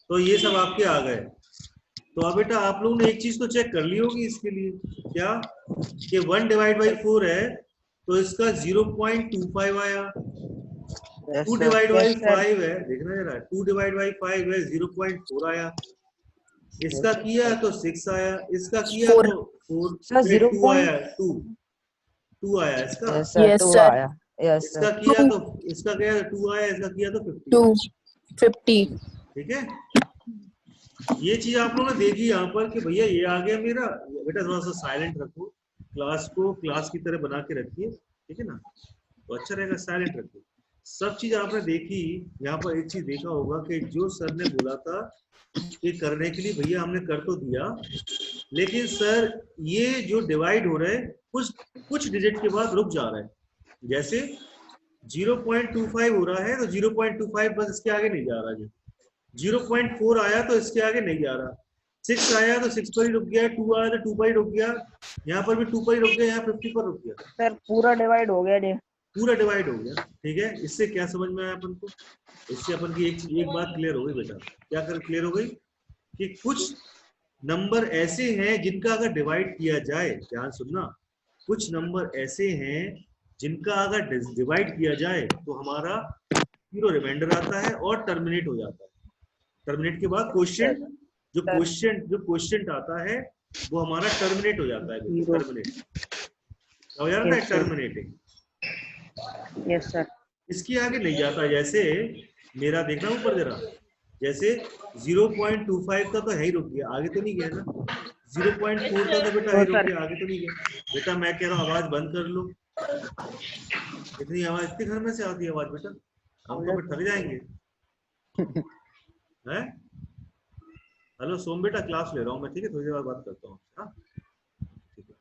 तो ये सब आपके आ गए। तो अब बेटा आप लोगों ने एक चीज तो चेक कर ली होगी इसके लिए, क्या कि 1 डिवाइड बाई 4 है तो इसका 0.25 आया। 2 डिवाइड बाई 5 है, देखना जरा, 2 डिवाइड बाई 5 है 0.4 आया। इसका किया तो 6 आया, इसका किया तो 4, सर 2 आया, 2 आया इसका। Yes sir Yes, 2 sir. आया। यस इसका सर किया तो इसका किया तो 2 आया, इसका किया तो 50 आया। 250। ठीक है, ये चीज आप लोगों ने देखी यहाँ पर कि भैया ये आ गया मेरा। बेटा थोड़ा सा साइलेंट रखो, क्लास को क्लास की तरह बना के रखिए, ठीक है ना, तो अच्छा रहेगा, साइलेंट रखिए। सब चीज आपने देखी। यहाँ पर एक चीज देखा होगा कि जो सर ने बोला था कि करने के लिए, भैया हमने कर तो दिया, लेकिन सर ये जो डिवाइड हो रहा है कुछ डिजिट के बाद रुक जा रहा है। जैसे 0.25 हो रहा है तो 0.25 बस, इसके आगे नहीं जा रहा है। 0.4 आया तो इसके आगे नहीं जा रहा। 6 आया तो 6 पर ही रुक गया, 2 आया तो 2 पर ही रुक गया, यहाँ पर भी 2 पर ही रुक गया, यहाँ 50 पर रुक गया। सर पूरा डिवाइड हो गया जी। पूरा डिवाइड हो गया। ठीक है, इससे क्या समझ में आया अपन को? इससे अपन की एक बात क्लियर हो गई बेटा। क्या कर क्लियर हो गई? कि कुछ नंबर ऐसे हैं जिनका अगर डिवाइड किया जाए, ध्यान सुनना, कुछ नंबर ऐसे हैं जिनका अगर डिवाइड किया जाए तो हमारा जीरो रिमाइंडर आता है और टर्मिनेट हो जाता है। टर्मिनेट के बाद क्वेश्चन, जो क्वेश्चन आता है वो हमारा टर्मिनेट हो जाता है। टर्मिनेट हो जाता है, टर्मिनेटिंग। Yes sir. इसके आगे नहीं जाता। जैसे मेरा देखना ऊपर जरा, जैसे 0.25 का तो है ही रुक गया, आगे तो नहीं गया ना। 0.4 का तो बेटा है रुक गया, आगे तो नहीं गया। बेटा मैं कह रहा हूँ आवाज बंद कर लो। इतनी आवाज इतने घर में से आती है आवाज बेटा, हम तो फिर थक जाएंगे। हैं? हेलो सोम बेटा, क्लास ले रहा हूँ मैं, ठीक है, थोड़ी देर बाद बात करता हूँ। हाँ ठीक है।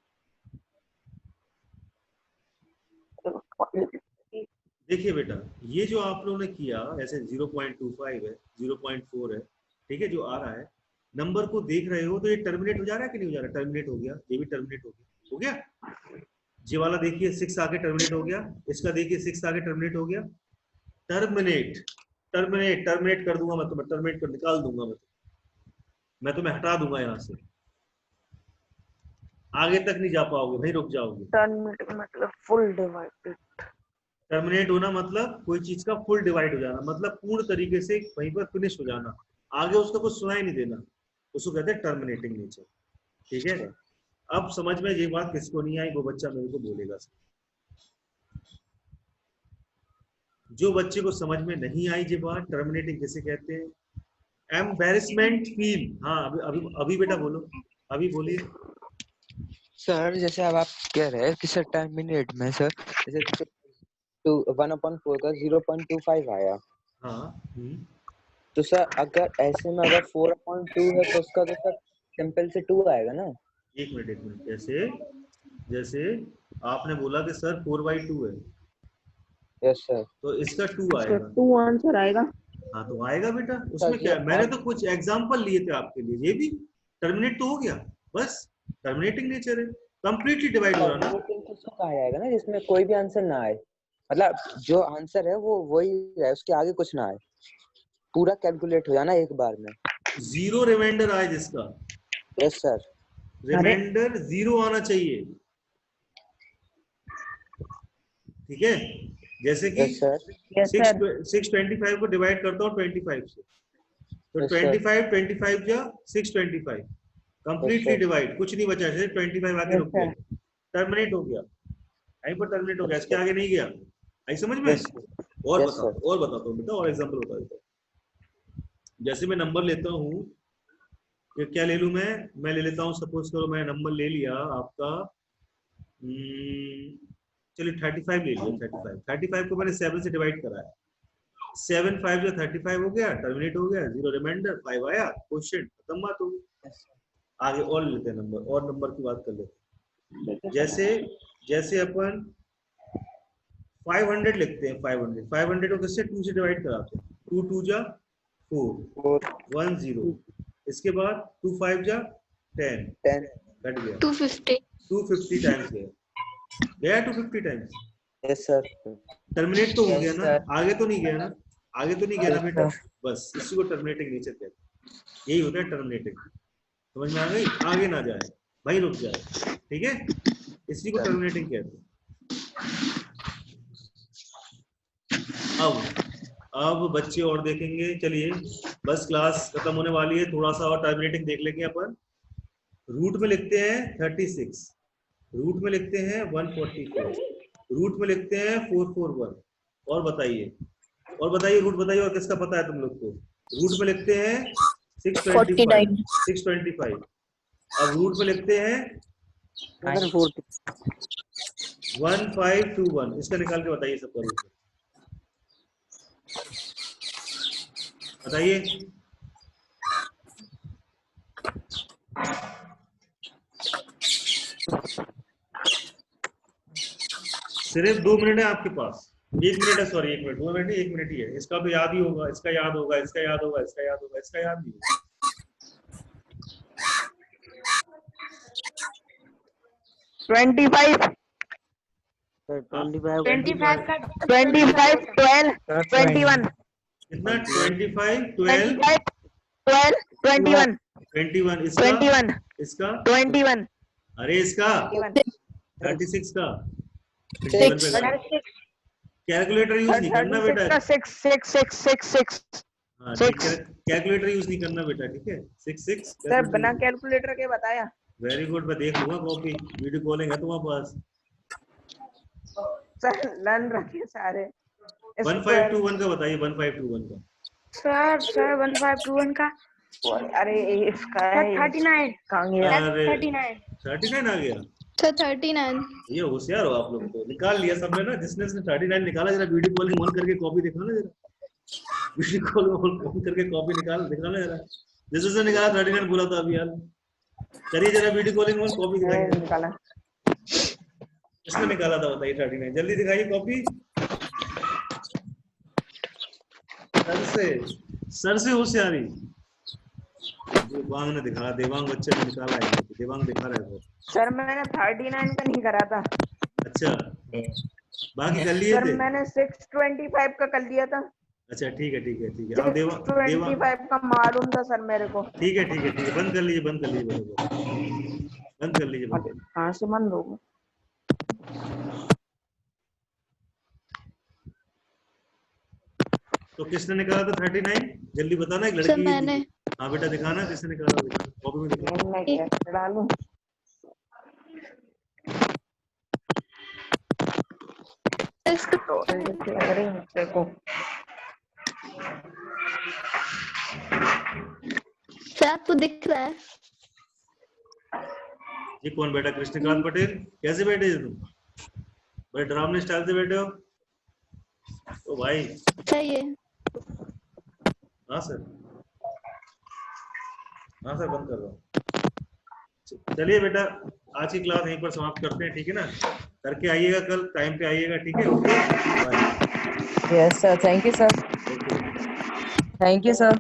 देखिए बेटा, ये जो आप लोगों ने किया ऐसे 0.25 है, 0.4 है, ठीक है, जो आ रहा है नंबर को देख रहे हो, तो ये टर्मिनेट हो जा रहा है कि नहीं हो जा रहा? टर्मिनेट हो गया, ये भी टर्मिनेट हो गया, हो गया। ये वाला देखिए 6 आके टर्मिनेट हो गया, इसका देखिए 6 आके टर्मिनेट हो गया। टर्मिनेट टर्मिनेट टर्मिनेट कर दूंगा मैं तुम्हें, टर्मिनेट कर निकाल दूंगा मैं तुम्हें हटा दूंगा यहाँ से, आगे तक नहीं जा पाओगे, वहीं रुक जाओगे। टर्मिनेटिंग मतलब फुल डिवाइडेड। टर्मिनेट होना मतलब कोई चीज का फुल डिवाइड हो जाना, मतलब पूर्ण तरीके से वहीं पर फिनिश हो जाना, आगे उसका कुछ सुनाई नहीं देना, उसको कहते हैं टर्मिनेटिंग नेचर। ठीक है, अब समझ में ये बात किसको नहीं आई वो बच्चा मेरे को बोलेगा। जो बच्चे को समझ में नहीं आई ये बात, टर्मिनेटिंग किसे कहते हैं? Embarrassment feel. हाँ अभी बेटा बोलो, अभी बोलिए। सर जैसे अब आप कह रहे हैं कि सर टर्मिनेट में सर जैसे 1/4 का 0.25 आया, हाँ तो सर अगर ऐसे में अगर 4/2 है तो उसका तो सर सिंपल से 2 आएगा ना। एक मिनट, जैसे आपने बोला कि सर 4/2 है, यस सर, तो इसका 2 आएगा। 2 आंसर आएगा। हाँ तो आएगा बेटा, उसमें क्या है? मैंने तो कुछ एग्जांपल लिए थे आपके लिए, ये भी टर्मिनेट तो हो गया, बस टर्मिनेटिंग नेचर है, कंप्लीटली डिवाइड हो रहा ना। कहा जाएगा ना जिसमें कोई भी आंसर ना आए, मतलब जो आंसर है वो वही है, उसके आगे कुछ ना आए, पूरा कैलकुलेट हो जाना एक बार में। जीरो रिमाइंडर आए जिसका। यस सर, रिमाइंडर 0 आना चाहिए, ठीक है। जैसे कि यस सर, 625 को डिवाइड करता हूँ 25 से, तो Yes, sir. 25 जा 625 कंप्लीटली Yes, sir. डिवाइड, कुछ नहीं बचा, जैसे 25 आके Yes, रुक गया, टर्मिनेट हो गया, यहीं पर टर्मिनेट हो गया, इसके आगे नहीं गया। आई समझ में? Yes, sir. और Yes, बताता हूँ बेटा, और एग्जांपल बता देता हूँ। जैसे मैं नंबर लेता हूँ, ये क्या ले लूं मैं ले लेता हूँ, सपोज करो मैं नंबर ले लिया आपका, चलिए 35 ले लिया। 35 को मैंने 7 से डिवाइड करा है, 7 5 जो 35 हो गया, टर्मिनेट हो गया, 0 रिमाइंडर, 5 आया, क्वेश्चन खत्म, बात हो गई। आगे और लेते हैं नंबर, और नंबर की बात कर लेते हैं। जैसे अपन 500 लिखते हैं, 500 को किससे 2 से डिवाइड कराते हैं, 2 2 जा 4 1 0, इसके बाद 2 5 जा 10 कट गया, 250 टाइम्स गया 250 टाइम्स। यस सर, टर्मिनेट तो हो गया ना, sir. आगे तो नहीं गया ना, बेटा, बस इसी को टर्मिनेटिंग नेचर कहते हैं, यही होता है टर्मिनेटिंग। समझ में आ गई? आगे ना जाए, भाई रुक जाए, ठीक है, इसी को टर्मिनेटिंग कहते हैं। अब बच्चे और देखेंगे, चलिए बस क्लास खत्म होने वाली है, थोड़ा सा और टर्मिनेटिंग देख लेंगे अपन। रूट में लिखते हैं 36, रूट में लिखते हैं 144, रूट में लिखते हैं 441, और बताइए रूट बताइए, और किसका पता है तुम लोग को? रूट में लिखते हैं 625, अब रूट में लिखते हैं 1521, इसका निकाल के बताइए सबका रूट बताइए। सिर्फ 2 मिनट है आपके पास, 1 मिनट है, सॉरी 1 मिनट, 2 मिनट 1 मिनट ही है। इसका तो याद ही होगा, इसका याद होगा, इसका याद होगा, इसका याद होगा, इसका याद नहीं होगा। 25 25 का 25 12 21 कितना? 25 12 12 21 21, इसका 21 इसका 21 अरे इसका 36 का कैलकुलेटर यूज नहीं करना बेटा, 6 हाँ कैलकुलेटर यूज नहीं करना बेटा, ठीक है। 6 सर बिना कैलकुलेटर के बताया। वेरी गुड, मैं देख लूंगा कॉपी, वीडियो कॉलिंग है तुम्हारे पास। सर लर्न रखिए सारे। 1521 का बताइए, 1521 का। सर 1521 का अरे इसका है 39 कहाँ गया? अरे 39 आ गया सर 39। ये होशियार हो आप लोग, तो निकाल लिया सबने ना, जिसने 39 निकाला जरा वीडियो कॉलिंग ऑन करके कॉपी दिखाना, जरा वीडियो कॉल ऑन करके कॉपी दिखाना जरा, जिसने निकाला 39 बोला था अभी यार, करिए जरा वीडियो कॉलिंग ऑन, कॉपी दिखाइए, निकाला किसने निकाला था बताइए 39, जल्दी दिखाइए कॉपी। सर से होशियारी देवांग ने दिखा, देवांग बच्चे ने निकाला है, देवांग दिखा रहा है वो। सर मैंने 39 का नहीं करा था। अच्छा, बाकी कर लिए सर थे? मैंने 625 का कर लिया था। अच्छा ठीक है ठीक है ठीक है। अब देवांग 625 का मालूम था सर मेरे को। ठीक है ठीक है ठीक है, बंद कर लीजिए बंद कर लीजिए, बंद कर लीजिए बंद कर लीजिए। कहाँ से बंद होगा? तो किसने निकाला था 39? जल्दी बताना, एक सर लड़की। मैंने। हाँ बेटा दिखाना किसने निकाला, कॉपी में दिखाना। मैं कैसे डालूं? तो ऐसे लग रही है मुझसे को। सर आपको दिख रहा है? ये कौन बेटा? कृष्णकांत पटेल। कैसे बैठे हो तुम? बड़े डरावने स्टाइल से बैठे हो। ओ भाई। सही है। हाँ सर, हाँ सर बंद कर रहा हूँ। चलिए बेटा, आज की क्लास यहीं पर समाप्त करते हैं, ठीक है ना? करके आइएगा, कल टाइम पे आइएगा, ठीक है? Okay bye. Yes, sir. Thank you, sir. Thank you, sir.